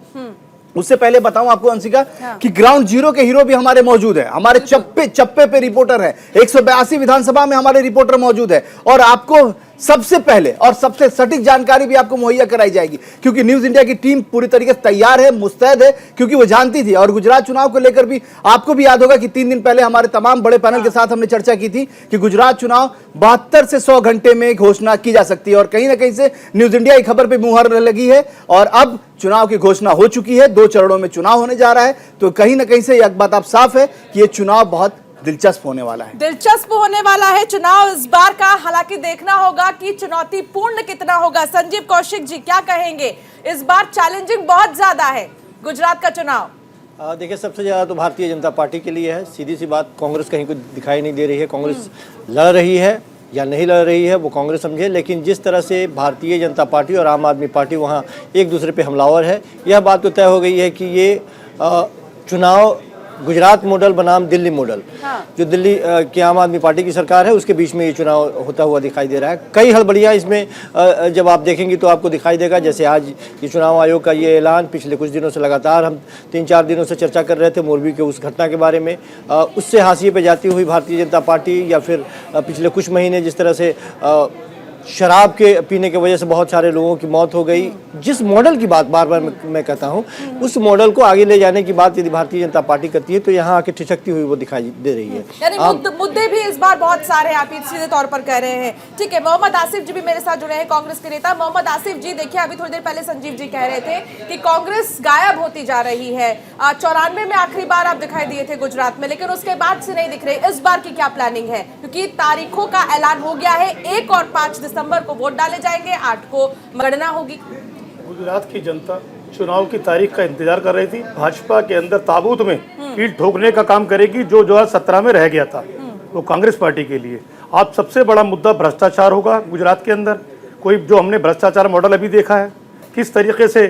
उससे पहले बताऊं आपको अंशिका कि ग्राउंड जीरो के हीरो भी हमारे मौजूद हैं। हमारे चप्पे चप्पे पे रिपोर्टर हैं। 182 विधानसभा में हमारे रिपोर्टर मौजूद है और आपको सबसे पहले और सबसे सटीक जानकारी भी आपको मुहैया कराई जाएगी, क्योंकि न्यूज इंडिया की टीम पूरी तरीके से तैयार है, मुस्तैद है, क्योंकि वो जानती थी। और गुजरात चुनाव को लेकर भी आपको भी याद होगा कि 3 दिन पहले हमारे तमाम बड़े पैनल के साथ हमने चर्चा की थी कि गुजरात चुनाव 72 से 100 घंटे में घोषणा की जा सकती है। और कहीं ना कहीं से न्यूज इंडिया की खबर पर मुहर लगी है और अब चुनाव की घोषणा हो चुकी है। 2 चरणों में चुनाव होने जा रहा है, तो कहीं ना कहीं से एक बात आप साफ है कि यह चुनाव बहुत दिलचस्प होने वाला है।
दिलचस्प होने वाला है चुनाव इस बार का। हालांकि देखना होगा कि चुनौतीपूर्ण कितना होगा। संजीव कौशिक जी क्या कहेंगे, इस बार चैलेंजिंग बहुत ज्यादा है गुजरात का चुनाव?
देखिए, सबसे ज़्यादा तो भारतीय जनता पार्टी के लिए है। सीधी सी बात, कांग्रेस कहीं को दिखाई नहीं दे रही है। कांग्रेस लड़ रही है या नहीं लड़ रही है वो कांग्रेस समझे, लेकिन जिस तरह से भारतीय जनता पार्टी और आम आदमी पार्टी वहाँ एक दूसरे पे हमलावर है, यह बात तो तय हो गई है कि ये चुनाव गुजरात मॉडल बनाम दिल्ली मॉडल, जो दिल्ली की आम आदमी पार्टी की सरकार है उसके बीच में ये चुनाव होता हुआ दिखाई दे रहा है। कई हड़बड़ियाँ इसमें जब आप देखेंगे तो आपको दिखाई देगा। जैसे आज ये चुनाव आयोग का ये ऐलान, पिछले कुछ दिनों से लगातार हम 3-4 दिनों से चर्चा कर रहे थे मोरबी के उस घटना के बारे में, उससे हाशिए पे जाती हुई भारतीय जनता पार्टी, या फिर पिछले कुछ महीने जिस तरह से शराब के पीने की वजह से बहुत सारे लोगों की मौत हो गई। जिस मॉडल की बात बार बार मैं कहता हूं, उस मॉडल को आगे ले जाने की बात यदि भारतीय जनता पार्टी करती है तो यहाँ आके ठिठकती हुई वो दिखाई दे रही है।
यानी मुद्दे भी इस बार बहुत सारे आप सीधे तौर पर कह रहे हैं। ठीक है, मोहम्मद आसिफ जी भी मेरे साथ जुड़े हैं, कांग्रेस के नेता। मोहम्मद आसिफ जी, देखिए अभी थोड़ी देर पहले संजीव जी कह रहे थे कि कांग्रेस गायब होती जा रही है। 94 में आखिरी बार आप दिखाई दिए थे गुजरात में, लेकिन उसके बाद से नहीं दिख रहे। इस बार की क्या प्लानिंग है, क्योंकि तारीखों का ऐलान हो गया है। 1 और 5 दिसंबर को वोट जाएंगे, 8 को गणना होगी।
गुजरात की जनता चुनाव की तारीख का इंतजार कर रही थी। भाजपा के अंदर ताबूत में कील ठोकने का काम करेगी जो 2017 में रह गया था, वो कांग्रेस पार्टी के लिए। आप सबसे बड़ा मुद्दा भ्रष्टाचार होगा गुजरात के अंदर। कोई जो हमने भ्रष्टाचार मॉडल अभी देखा है, किस तरीके से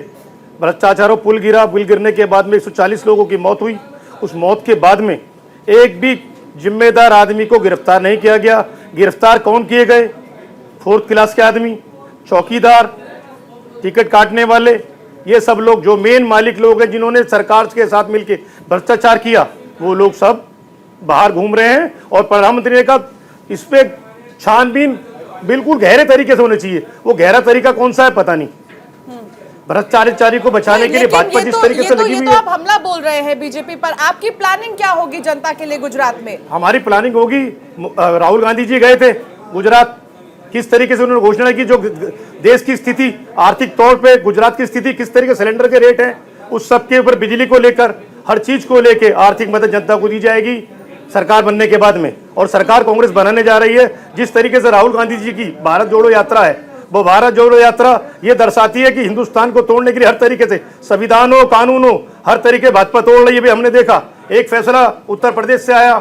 भ्रष्टाचार पुल गिरा, पुल गिरने के बाद में 140 लोगों की मौत हुई। उस मौत के बाद में एक भी जिम्मेदार आदमी को गिरफ्तार नहीं किया गया। गिरफ्तार कौन किए गए? 4th क्लास के आदमी, चौकीदार, टिकट काटने वाले, ये सब लोग जो मेन मालिक लोग हैं जिन्होंने सरकार के साथ मिलकर भ्रष्टाचार किया, वो लोग सब बाहर घूम रहे हैं। और प्रधानमंत्री ने कहा इस पे छानबीन बिल्कुल गहरे तरीके से होनी चाहिए। वो गहरा तरीका कौन सा है पता नहीं। भ्रष्टाचारी को बचाने के लिए भाजपा जिस तरीके से लगी हुई है।
आप हमला बोल रहे हैं बीजेपी पर, आपकी प्लानिंग क्या होगी जनता के लिए गुजरात में?
हमारी प्लानिंग होगी, राहुल गांधी जी गए थे गुजरात, किस तरीके से उन्होंने घोषणा की, जो देश की स्थिति आर्थिक तौर पे गुजरात की स्थिति, किस तरीके सिलेंडर के रेट हैं, उस सब के ऊपर, बिजली को लेकर, हर चीज को लेकर आर्थिक मदद जनता को दी जाएगी सरकार बनने के बाद में। और सरकार कांग्रेस बनाने जा रही है। जिस तरीके से राहुल गांधी जी की भारत जोड़ो यात्रा है, वो भारत जोड़ो यात्रा ये दर्शाती है कि हिंदुस्तान को तोड़ने के लिए हर तरीके से, संविधान हो, कानून हो, हर तरीके भाजपा तोड़ रही है। भी हमने देखा एक फैसला उत्तर प्रदेश से आया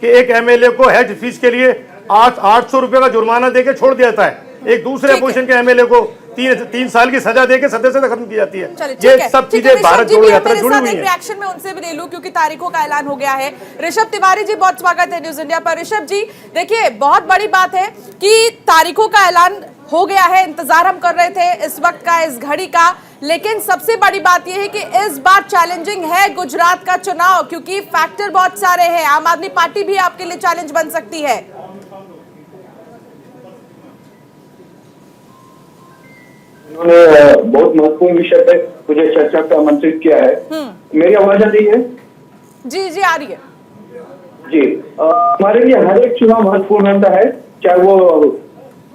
कि एक एमएलए को हेज फीस के लिए 800 रुपए का जुर्माना देके छोड़ दिया जाता है। एक दूसरे अपोजिशन के एमएलए को 3 साल की सजा देके सदस्यता खत्म की जाती है। ये सब चीजें भारत जोड़ो यात्रा जुड़ी हुई है।
रिएक्शन में उनसे भी ले लूं, क्योंकि तारीखों का ऐलान हो गया है। ऋषभ तिवारी जी, बहुत स्वागत है न्यूज इंडिया पर। ऋषभ जी, देखिए बहुत बड़ी बात है कि तारीखों का ऐलान हो गया है। इंतजार हम कर रहे थे इस वक्त का, इस घड़ी का, लेकिन सबसे बड़ी बात यह है कि इस बार चैलेंजिंग है गुजरात का चुनाव, क्योंकि फैक्टर बहुत सारे हैं। आम आदमी पार्टी भी आपके लिए चैलेंज बन सकती है।
उन्होंने बहुत महत्वपूर्ण विषय पे मुझे चर्चा का आमंत्रित किया है। मेरी आवाज आ रही है?
जी जी, आ रही है
जी। हमारे लिए हर एक चुनाव महत्वपूर्ण होता है, चाहे वो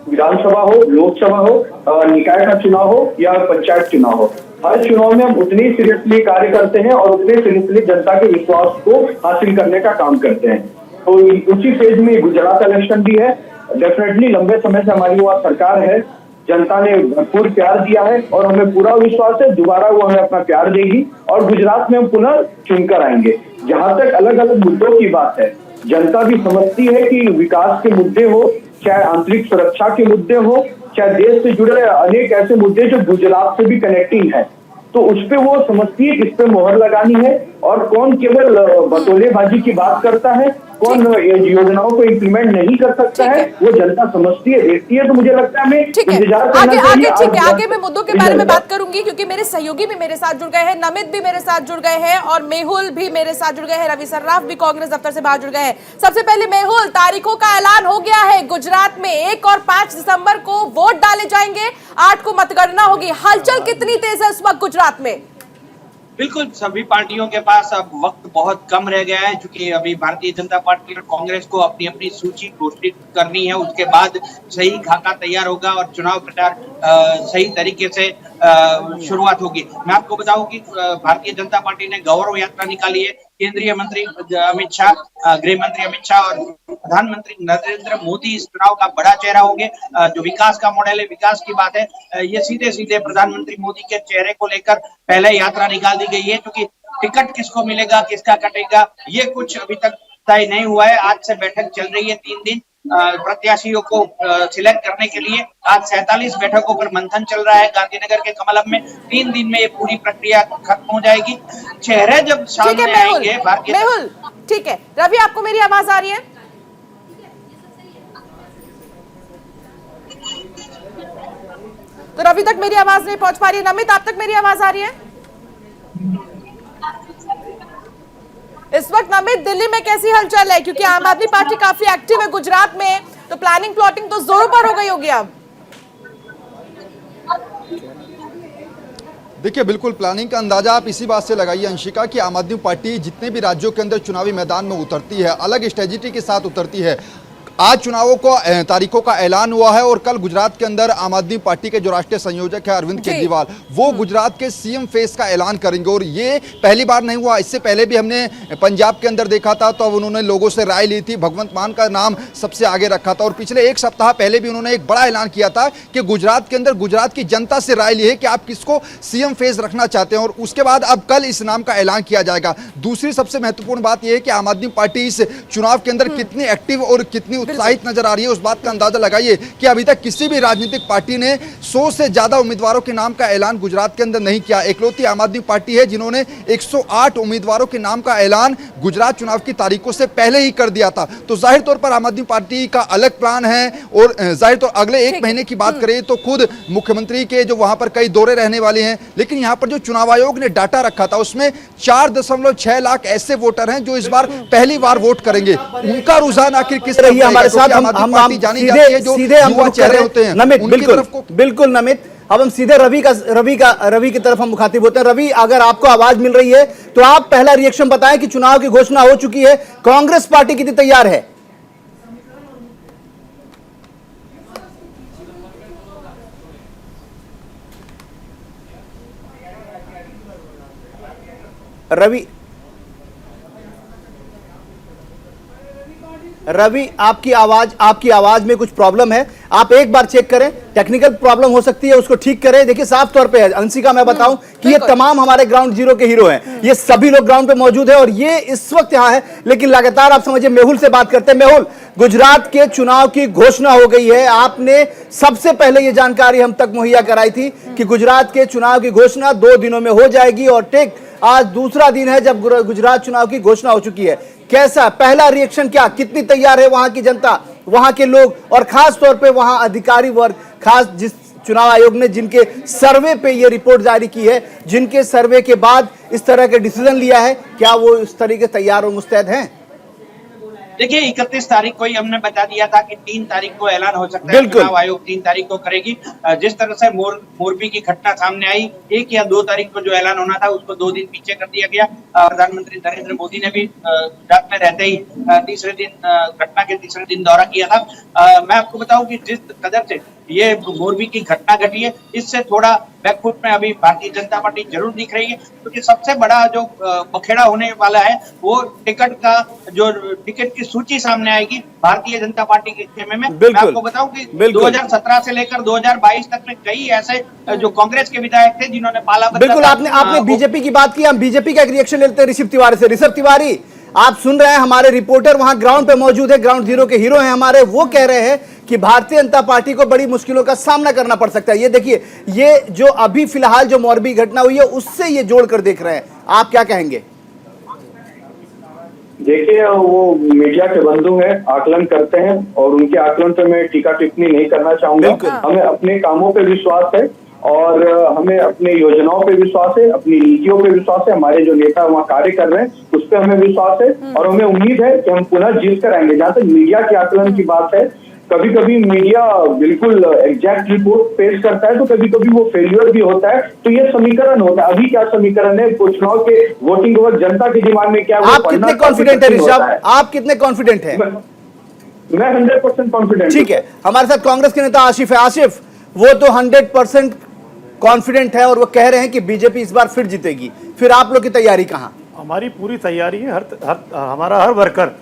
विधानसभा हो, लोकसभा हो, निकाय का चुनाव हो या पंचायत चुनाव हो। हर चुनाव में हम उतनी सीरियसली कार्य करते हैं और उतने सीरियसली जनता के विश्वास को हासिल करने का काम करते हैं। तो उसी फेज में गुजरात इलेक्शन भी है। डेफिनेटली लंबे समय से हमारी वहाँ सरकार है, जनता ने भरपूर प्यार दिया है और हमें पूरा विश्वास है दोबारा वो हमें अपना प्यार देगी और गुजरात में हम पुनः चुनकर आएंगे। जहां तक अलग अलग मुद्दों की बात है, जनता भी समझती है कि विकास के मुद्दे हो, चाहे आंतरिक सुरक्षा के मुद्दे हो, चाहे देश से जुड़े अनेक ऐसे मुद्दे जो गुजरात से भी कनेक्टिंग है, तो उस पर वो समझती है किस पे मोहर लगानी है और कौन केवल बतौलेबाजी की बात करता है, कौन योजनाओं को इम्प्लीमेंट नहीं कर सकता है, वो जनता समझती है, देखती है। तो मुझे लगता है हमें
ठीक है,
इंतजार करना
आगे
चाहिए।
ठीक है, आगे मैं मुद्दों के बारे में बात करूंगी क्योंकि मेरे सहयोगी भी मेरे साथ जुड़ गए हैं, नमित भी मेरे साथ जुड़ गए हैं और मेहुल भी मेरे साथ जुड़ गए हैं, रवि सर्राफ भी कांग्रेस दफ्तर से बाहर जुड़ गए हैं। सबसे पहले मेहुल, तारीखों का ऐलान हो गया है। गुजरात में 1 और 5 दिसंबर को वोट डाले जाएंगे, 8 को मतगणना होगी। हलचल कितनी तेज है इस वक्त गुजरात में?
बिल्कुल, सभी पार्टियों के पास अब वक्त बहुत कम रह गया है, क्योंकि अभी भारतीय जनता पार्टी और कांग्रेस को अपनी अपनी सूची घोषित करनी है। उसके बाद सही खाका तैयार होगा और चुनाव प्रचार सही तरीके से शुरुआत होगी। मैं आपको बताऊं कि भारतीय जनता पार्टी ने गौरव यात्रा निकाली है। केंद्रीय मंत्री अमित शाह, गृह मंत्री अमित शाह और प्रधानमंत्री नरेंद्र मोदी इस चुनाव का बड़ा चेहरा होंगे। जो विकास का मॉडल है, विकास की बात है, ये सीधे सीधे प्रधानमंत्री मोदी के चेहरे को लेकर पहले यात्रा निकाल दी गई है, क्योंकि टिकट किसको मिलेगा, किसका कटेगा, ये कुछ अभी तक तय नहीं हुआ है। आज से बैठक चल रही है 3 दिन प्रत्याशियों को सिलेक्ट करने के लिए। आज 47 बैठकों पर मंथन चल रहा है गांधीनगर के कमलम में। 3 दिन में ये पूरी प्रक्रिया खत्म हो जाएगी। चेहरे जब सामने आएंगे भारतीय।
मेहुल, ठीक है। रवि, आपको मेरी आवाज आ रही है? तो रवि तक मेरी आवाज नहीं पहुंच पा रही है। नमित, आप तक मेरी आवाज आ रही है? इस वक्त नमित, दिल्ली में कैसी हलचल है? क्योंकि आम आदमी पार्टी काफी एक्टिव है गुजरात में, तो प्लानिंग प्लॉटिंग तो जोरों पर हो गई होगी अब।
देखिए, बिल्कुल प्लानिंग का अंदाजा आप इसी बात से लगाइए अंशिका कि आम आदमी पार्टी जितने भी राज्यों के अंदर चुनावी मैदान में उतरती है, अलग स्ट्रेटेजी के साथ उतरती है। आज चुनावों को तारीखों का ऐलान हुआ है और कल गुजरात के अंदर आम आदमी पार्टी के जो राष्ट्रीय संयोजक है अरविंद केजरीवाल, वो गुजरात के सीएम फेस का ऐलान करेंगे। और ये पहली बार नहीं हुआ, इससे पहले भी हमने पंजाब के अंदर देखा था, तो अब उन्होंने लोगों से राय ली थी, भगवंत मान का नाम सबसे आगे रखा था। और पिछले 1 सप्ताह पहले भी उन्होंने एक बड़ा ऐलान किया था कि गुजरात के अंदर गुजरात की जनता से राय ली है कि आप किसको सीएम फेस रखना चाहते हैं। और उसके बाद अब कल इस नाम का ऐलान किया जाएगा। दूसरी सबसे महत्वपूर्ण बात यह है कि आम आदमी पार्टी इस चुनाव के अंदर कितनी एक्टिव और कितनी उत्साहित नजर आ रही है, उस बात का अंदाजा लगाइए कि अभी तक किसी भी राजनीतिक पार्टी ने 100 से ज्यादा उम्मीदवारों के नाम का ऐलान गुजरात के अंदर नहीं किया। इकलौती आम आदमी पार्टी है जिन्होंने 108 उम्मीदवारों के नाम का ऐलान गुजरात चुनाव की तारीखों से पहले ही कर दिया था। तो जाहिर तौर पर आम आदमी पार्टी का अलग प्लान है। और जाहिर तौर अगले 1 महीने की बात करें तो खुद मुख्यमंत्री के जो वहां पर कई दौरे रहने वाले हैं, लेकिन यहां पर जो चुनाव आयोग ने डाटा रखा था उसमें 4.6 लाख ऐसे वोटर हैं जो इस बार पहली बार वोट करेंगे। उनका रुझान आखिर किस तरफ है? हमारे साथ हम
सीधे हम चेहरे होते हैं। नमित, बिल्कुल नमित, अब हम सीधे रवि की तरफ हम मुखातिब होते हैं। रवि, अगर आपको आवाज मिल रही है तो आप पहला रिएक्शन बताएं कि चुनाव की घोषणा हो चुकी है, कांग्रेस पार्टी कितनी तैयार है? रवि, आपकी आवाज में कुछ प्रॉब्लम है, आप एक बार चेक करें। टेक्निकल प्रॉब्लम हो सकती है, उसको ठीक करें। देखिए, साफ तौर पे है अंशिका, मैं बताऊं कि ये तमाम हमारे ग्राउंड जीरो के हीरो हैं। ये सभी लोग ग्राउंड पे मौजूद है और ये इस वक्त यहां है। लेकिन लगातार आप समझिए, मेहुल से बात करते हैं। मेहुल, गुजरात के चुनाव की घोषणा हो गई है। आपने सबसे पहले ये जानकारी हम तक मुहैया कराई थी कि गुजरात के चुनाव की घोषणा 2 दिनों में हो जाएगी और ठीक आज दूसरा दिन है जब गुजरात चुनाव की घोषणा हो चुकी है। कैसा पहला रिएक्शन, क्या कितनी तैयार है वहां की जनता, वहां के लोग और खास तौर पे वहां अधिकारी वर्ग, खास जिस चुनाव आयोग ने जिनके सर्वे पे ये रिपोर्ट जारी की है, जिनके सर्वे के बाद इस तरह के डिसीजन लिया है, क्या वो इस तरीके तैयार और मुस्तैद हैं?
देखिए, 31 तारीख को ही हमने बता दिया था कि 3 तारीख को ऐलान हो सकता है। चुनाव आयोग 3 तारीख को करेगी। जिस तरह से मोरबी की घटना सामने आई, 1 या 2 तारीख को जो ऐलान होना था उसको 2 दिन पीछे कर दिया गया। प्रधानमंत्री नरेंद्र मोदी ने भी गुजरात में रहते ही तीसरे दिन घटना के तीसरे दिन दौरा किया था। मैं आपको बताऊं कि जिस कदर से ये मोरबी की घटना घटी है, इससे थोड़ा बैकफुट में अभी भारतीय जनता पार्टी जरूर दिख रही है, क्योंकि सबसे बड़ा जो बखेड़ा होने वाला है वो टिकट की सूची सामने आएगी भारतीय जनता पार्टी के खेमे में। मैं आपको बताऊं कि 2017 से लेकर 2022 तक में कई ऐसे जो कांग्रेस के विधायक थे जिन्होंने पाला बदला।
बिल्कुल, आपने बीजेपी की बात की। हम बीजेपी का एक रिएक्शन लेते हैं ऋषभ तिवारी से। ऋषभ तिवारी, आप सुन रहे हैं, हमारे रिपोर्टर वहां ग्राउंड पे मौजूद है, ग्राउंड जीरो के हीरो हैं हमारे। वो कह रहे हैं कि भारतीय जनता पार्टी को बड़ी मुश्किलों का सामना करना पड़ सकता है। ये देखिए, ये जो अभी फिलहाल जो मोरबी घटना हुई है उससे ये जोड़कर देख रहे हैं, आप क्या कहेंगे?
देखिए, वो मीडिया के बंधु हैं, आकलन करते हैं और उनके आकलन पे मैं टीका टिप्पणी नहीं करना चाहूंगा। हमें अपने कामों पे विश्वास है और हमें अपने योजनाओं पे विश्वास है, अपनी नीतियों पे विश्वास है। हमारे जो नेता वहाँ कार्य कर रहे हैं उस पर हमें विश्वास है और हमें उम्मीद है कि हम पुनः जीत कर आएंगे। जहाँ तक मीडिया के आकलन की बात है, कभी कभी मीडिया बिल्कुल एग्जैक्ट रिपोर्ट पेश करता है तो कभी कभी वो फेलियर भी होता है। तो ये समीकरण होता है। अभी क्या समीकरण है, चुनाव के वोटिंग वक्त जनता के दिमाग में क्या
आप कितने कॉन्फिडेंट है ऋषभ, आप कितने कॉन्फिडेंट हैं?
मैं 100% कॉन्फिडेंट।
ठीक है, हमारे साथ कांग्रेस के नेता आसिफ है। आसिफ, वो तो 100% कॉन्फिडेंट है और वो कह रहे हैं कि बीजेपी इस बार फिर जीतेगी। फिर आप लोग की तैयारी कहाँ?
हमारी पूरी तैयारी है। हमारा हर वर्कर,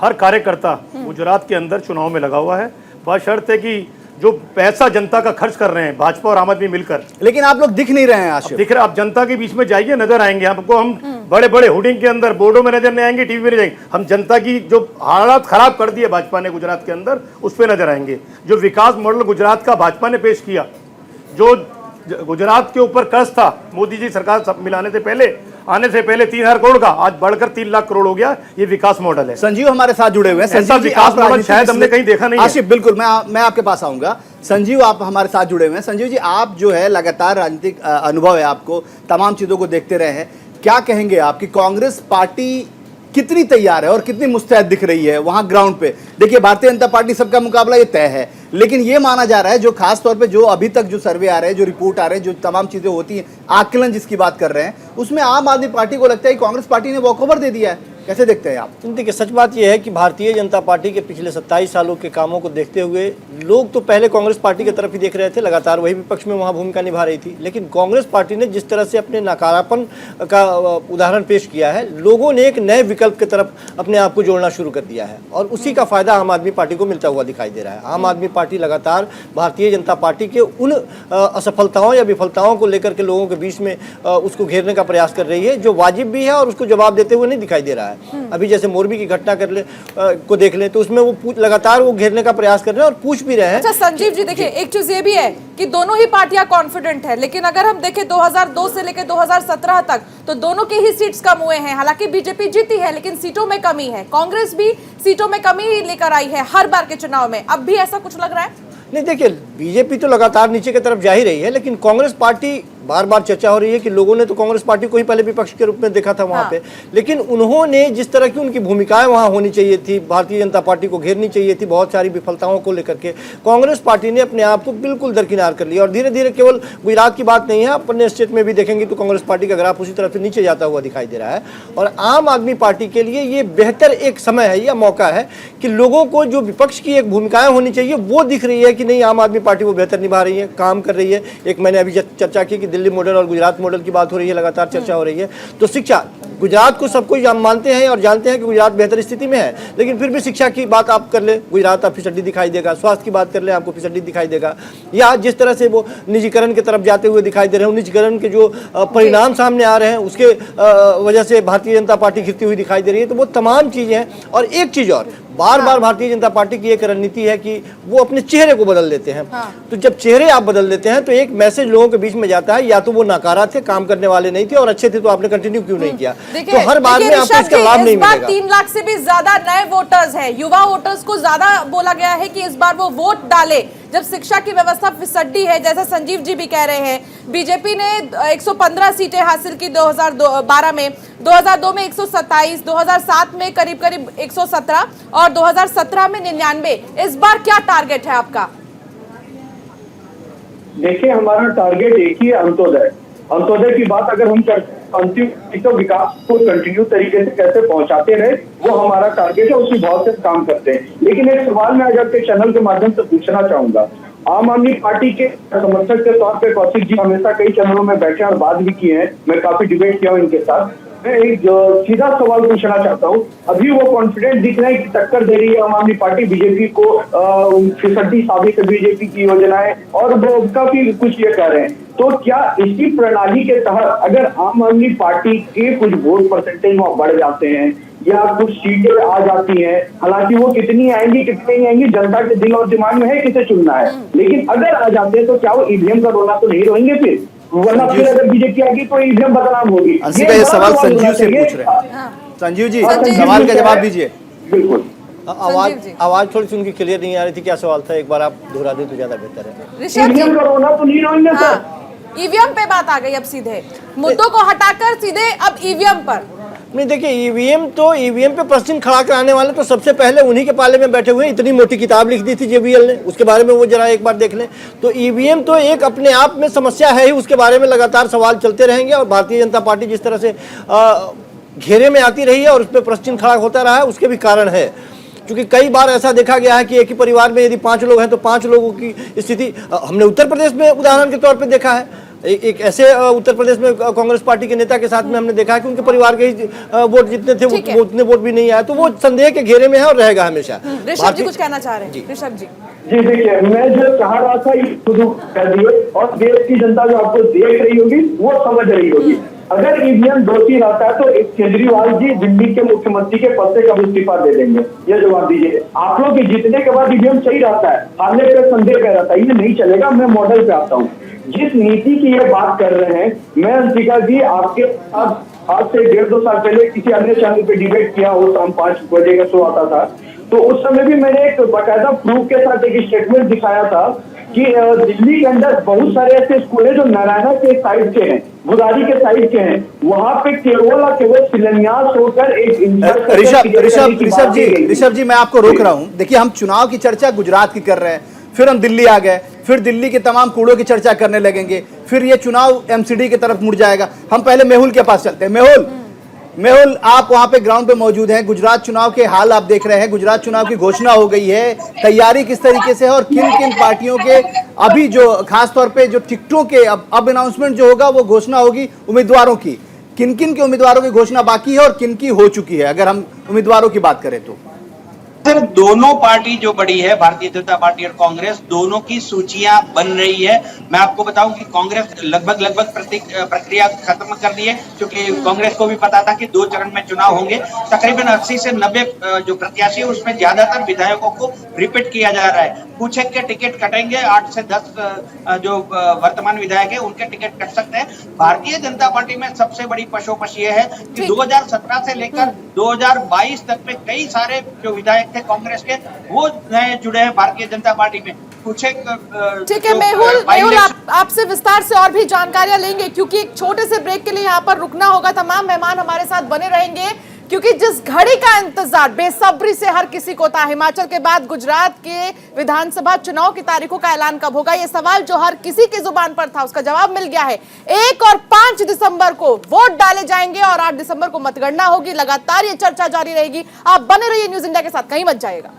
हर कार्यकर्ता गुजरात के अंदर चुनाव में लगा हुआ है। बस शर्त है कि जो पैसा जनता का खर्च कर रहे हैं भाजपा और आम आदमी मिलकर।
लेकिन आप लोग दिख नहीं रहे हैं आशिफ।
दिख रहे, आप जनता के बीच में जाइए, नजर आएंगे आपको। हम बड़े बड़े होर्डिंग के अंदर, बोर्डों में नजर नहीं आएंगे, टीवी में नहीं जाएंगे। हम जनता की जो हालात खराब कर दिए भाजपा ने गुजरात के अंदर, उस पर नजर आएंगे। जो विकास मॉडल गुजरात का भाजपा ने पेश किया, जो गुजरात के ऊपर कर्ज था मोदी जी सरकार मिलाने से पहले, आने से पहले 3,000 करोड़ का, आज बढ़कर 3 लाख करोड़ हो गया। ये विकास मॉडल है।
संजीव हमारे साथ जुड़े हुए हैं।
ऐसा विकास मॉडल शायद हमने कहीं देखा नहीं है।
आशिफ, बिल्कुल मैं आपके पास आऊंगा। संजीव, आप हमारे साथ जुड़े हुए हैं। संजीव जी, आप जो है लगातार राजनीतिक अनुभव है आपको, तमाम चीजों को देखते रहे हैं। क्या कहेंगे आप कि कांग्रेस पार्टी कितनी तैयार है और कितनी मुस्तैद दिख रही है वहां ग्राउंड पे? देखिए, भारतीय जनता पार्टी सबका मुकाबला ये तय है, लेकिन ये माना जा रहा है, जो खास तौर पे जो अभी तक जो सर्वे आ रहे हैं, जो रिपोर्ट आ रहे हैं, जो तमाम चीजें होती हैं, आकलन जिसकी बात कर रहे हैं, उसमें आम आदमी पार्टी को लगता है कि कांग्रेस पार्टी ने वॉकओवर दे दिया है। कैसे देखते हैं आप?
देखिए, सच बात यह है कि भारतीय जनता पार्टी के पिछले 27 सालों के कामों को देखते हुए लोग तो पहले कांग्रेस पार्टी की तरफ ही देख रहे थे, लगातार वही विपक्ष में वहां भूमिका निभा रही थी। लेकिन कांग्रेस पार्टी ने जिस तरह से अपने नकारापन का उदाहरण पेश किया है, लोगों ने एक नए विकल्प की तरफ अपने आप को जोड़ना शुरू कर दिया है और उसी का फायदा आम आदमी पार्टी को मिलता हुआ दिखाई दे रहा है। आम आदमी पार्टी लगातार भारतीय जनता पार्टी के उन असफलताओं या विफलताओं को लेकर के लोगों के बीच में उसको घेरने का प्रयास कर रही है, जो वाजिब भी है और उसको जवाब देते हुए नहीं दिखाई दे रहा है। अभी जैसे मोरबी की घटना को देख ले तो उसमें वो लगातार वो घेरने का प्रयास कर रहे हैं और पूछ भी रहे हैं।
अच्छा संजीव जी, देखिए एक चीज ये भी है कि दोनों ही पार्टियां कॉन्फिडेंट है, लेकिन अगर हम देखें 2002 से लेकर 2017 तक तो दोनों के ही सीट्स कम हुए हैं। हालांकि बीजेपी जीती है लेकिन सीटों में कमी है, कांग्रेस भी सीटों में कमी लेकर आई है हर बार के चुनाव में। अब भी ऐसा कुछ लग रहा है?
नहीं, देखिए, बीजेपी तो लगातार नीचे की तरफ जा ही रही है, लेकिन कांग्रेस पार्टी, बार बार चर्चा हो रही है कि लोगों ने तो कांग्रेस पार्टी को ही पहले विपक्ष के रूप में देखा था वहां पे, लेकिन उन्होंने जिस तरह की उनकी भूमिकाएं वहां होनी चाहिए थी, भारतीय जनता पार्टी को घेरनी चाहिए थी बहुत सारी विफलताओं को लेकर के, कांग्रेस पार्टी ने अपने आप को बिल्कुल दरकिनार कर लिया। और धीरे धीरे, केवल गुजरात की बात नहीं है, अपने स्टेट में भी देखेंगे तो कांग्रेस पार्टी का ग्राफ उसी तरफ से नीचे जाता हुआ दिखाई दे रहा है। और आम आदमी पार्टी के लिए ये बेहतर एक समय है या मौका है कि लोगों को जो विपक्ष की एक भूमिकाएं होनी चाहिए वो दिख रही है कि नहीं, आम आदमी पार्टी वो बेहतर निभा रही है, काम कर रही है। एक मैंने अभी चर्चा की कि दिल्ली मॉडल और गुजरात मॉडल की बात हो रही है, लगातार चर्चा हो रही है। तो शिक्षा, गुजरात को सब कोई मानते हैं और जानते हैं कि गुजरात बेहतर स्थिति में है, लेकिन फिर भी शिक्षा की बात आप कर ले, गुजरात आप फिसड्डी दिखाई देगा। स्वास्थ्य की बात कर ले, आपको फिसड्डी दिखाई देगा। या जिस तरह से वो निजीकरण की तरफ जाते हुए दिखाई दे रहे हैं, निजीकरण के जो परिणाम सामने आ रहे हैं उसके वजह से भारतीय जनता पार्टी घिरती हुई दिखाई दे रही है। तो वो तमाम चीजें हैं। और एक चीज और, बार बार भारतीय जनता पार्टी की एक रणनीति है कि वो अपने चेहरे को बदल देते हैं। तो जब चेहरे आप बदल देते हैं तो एक मैसेज लोगों के बीच में जाता है, या तो वो नाकारा थे, काम करने वाले नहीं थे, और अच्छे थे तो आपने कंटिन्यू क्यों नहीं किया। तो हर बार में आपको इसका लाभ नहीं मिलेगा।
3 लाख से भी ज्यादा नए वोटर्स हैं, युवा वोटर्स को ज्यादा बोला गया है कि इस बार वो वोट डाले। जब शिक्षा की व्यवस्था फिसड्डी है, जैसा संजीव जी भी कह रहे हैं, बीजेपी ने 115 सीटें हासिल की 2012 में, 2002 में 127, 2007 में करीब करीब 117 और 2017 में 99। इस बार क्या टारगेट है आपका?
देखिए, हमारा टारगेट एक ही है, अंत्योदय। अंत्योदय की बात अगर हम करते हैं, अंतिम तो विकास को कंटिन्यू तरीके से कैसे पहुंचाते रहे, वो हमारा टारगेट है, उसी भाव से काम करते हैं। लेकिन एक सवाल मैं आज आपके चैनल के माध्यम से पूछना चाहूंगा। आम आदमी पार्टी के समर्थक के तौर पे कौशिक जी हमेशा कई चैनलों में बैठे और बात भी की है, मैं काफी डिबेट किया हूं इनके साथ। मैं एक सीधा सवाल पूछना चाहता हूँ, अभी वो कॉन्फिडेंट दिख रहे हैं कि टक्कर दे रही है आम आदमी पार्टी बीजेपी को, फिसड्डी साबित है बीजेपी की योजनाएं, और वो काफी कुछ ये कह रहे हैं। तो क्या इसी प्रणाली के तहत अगर आम आदमी पार्टी के कुछ वोट परसेंटेज वहां बढ़ जाते हैं या कुछ सीटें आ जाती हैं, हालांकि वो कितनी आएंगी कितनी नहीं आएंगी जनता के दिल और दिमाग में है किसे चुनना है, लेकिन अगर आ जाते हैं तो क्या वो ईवीएम का रोना तो नहीं रोएंगे फिर? वरना फिर अगर बीजेपी आएगी तो ईवीएम बदनाम होगी।
ये सवाल संजीव से पूछ रहे हैं। संजीव जी
संजीव जी,
सवाल का जवाब दीजिए।
बिल्कुल।
आवाज थोड़ी सी उनकी क्लियर नहीं आ रही थी। क्या सवाल था, एक बार आप दोहरा दें तो ज्यादा बेहतर है।
ऋषभ जी,
ईवीएम का रोना तो नहीं रोएंगे सर।
ईवीएम पे बात आ गई, अब सीधे मुद्दों को हटाकर सीधे अब ईवीएम पर।
नहीं देखिए, ईवीएम पे प्रश्न खड़ा कराने वाले तो सबसे पहले उन्हीं के पाले में बैठे हुए हैं। इतनी मोटी किताब लिख दी थी जेबीएल ने, उसके बारे में वो जरा एक बार देख लें। तो ईवीएम तो एक अपने आप में समस्या है ही, उसके बारे में लगातार सवाल चलते रहेंगे। और भारतीय जनता पार्टी जिस तरह से घेरे में आती रही है और उस पर प्रश्न खड़ा होता रहा है, उसके भी कारण है। क्योंकि कई बार ऐसा देखा गया है कि एक ही परिवार में यदि 5 लोग हैं तो 5 लोगों की स्थिति हमने उत्तर प्रदेश में उदाहरण के तौर पे देखा है। एक ऐसे उत्तर प्रदेश में कांग्रेस पार्टी के नेता के साथ में हमने देखा है कि उनके परिवार के ही वोट जितने थे वो उतने वोट भी नहीं आए। तो वो संदेह के घेरे में है और रहेगा हमेशा।
ऋषभ जी कुछ कहना चाह रहे हैं? ऋषभ जी
जी देखिए, मैं जो कह रहा था ये शुरू कर दिए और देश की जनता जो आपको देख रही होगी वो समझ रही होगी। अगर ईवीएम दोषी रहता है तो केजरीवाल जी दिल्ली के मुख्यमंत्री के पद से कब इस्तीफा दे देंगे, ये जवाब दीजिए। आप लोग के जीतने के बाद ईवीएम सही रहता है, हारने पे संदेह कर रहा था, ये नहीं चलेगा। मैं मॉडल पे आता हूँ। जिस नीति की ये बात कर रहे हैं, मैं अंशिका जी आपके आज से 1.5-2 साल पहले किसी अन्य चैनल पे डिबेट किया हो, शाम 5 बजे का शो आता था। तो उस समय भी मैंने एक बाकायदा प्रूफ के साथ एक स्टेटमेंट दिखाया था कि दिल्ली के अंदर बहुत सारे ऐसे स्कूल हैं जो नारायणा के साइड के हैं, बुरारी के साइड के हैं, वहां पे केवल और केवल शिलान्यास होकर एक
ऋषभ जी मैं आपको रोक रहा हूं। देखिए, हम चुनाव की चर्चा गुजरात की कर रहे हैं, फिर हम दिल्ली आ गए, फिर दिल्ली के तमाम कूड़ों की चर्चा करने लगेंगे, फिर ये चुनाव एमसीडी की तरफ मुड़ जाएगा। हम पहले मेहुल के पास चलते हैं। मेहुल, आप वहां पे ग्राउंड पे मौजूद हैं, गुजरात चुनाव के हाल आप देख रहे हैं। गुजरात चुनाव की घोषणा हो गई है, तैयारी किस तरीके से है और किन किन पार्टियों के अभी जो खास तौर पे जो टिकटों के अब अनाउंसमेंट जो होगा वो घोषणा होगी उम्मीदवारों की, किन किन के उम्मीदवारों की घोषणा बाकी है और किन की हो चुकी है, अगर हम उम्मीदवारों की बात करें तो?
सर, दोनों पार्टी जो बड़ी है, भारतीय जनता पार्टी और कांग्रेस, दोनों की सूचियां बन रही है। मैं आपको बताऊं कि कांग्रेस लगभग प्रक्रिया खत्म कर दी है, क्योंकि कांग्रेस को भी पता था कि 2 चरण में चुनाव होंगे। तकरीबन 80 से 90 जो प्रत्याशी है उसमें ज्यादातर विधायकों को रिपीट किया जा रहा है। कुछ एक के टिकट कटेंगे, 8 से 10 जो वर्तमान विधायक है उनके टिकट कट सकते हैं। भारतीय जनता पार्टी में सबसे बड़ी पशोपश ये है कि 2017 से लेकर 2022 तक में कई सारे जो विधायक थे कांग्रेस के, वो नए जुड़े हैं भारतीय जनता पार्टी में। कुछ एक
ठीक है मेहुल, आपसे विस्तार से और भी जानकारियां लेंगे, क्योंकि एक छोटे से ब्रेक के लिए यहाँ पर रुकना होगा। तमाम मेहमान हमारे साथ बने रहेंगे, क्योंकि जिस घड़ी का इंतजार बेसब्री से हर किसी को था, हिमाचल के बाद गुजरात के विधानसभा चुनाव की तारीखों का ऐलान कब होगा, ये सवाल जो हर किसी की जुबान पर था, उसका जवाब मिल गया है। 1 और 5 दिसंबर को वोट डाले जाएंगे और 8 दिसंबर को मतगणना होगी। लगातार ये चर्चा जारी रहेगी। आप बने रहिए न्यूज इंडिया के साथ, कहीं मत जाइएगा।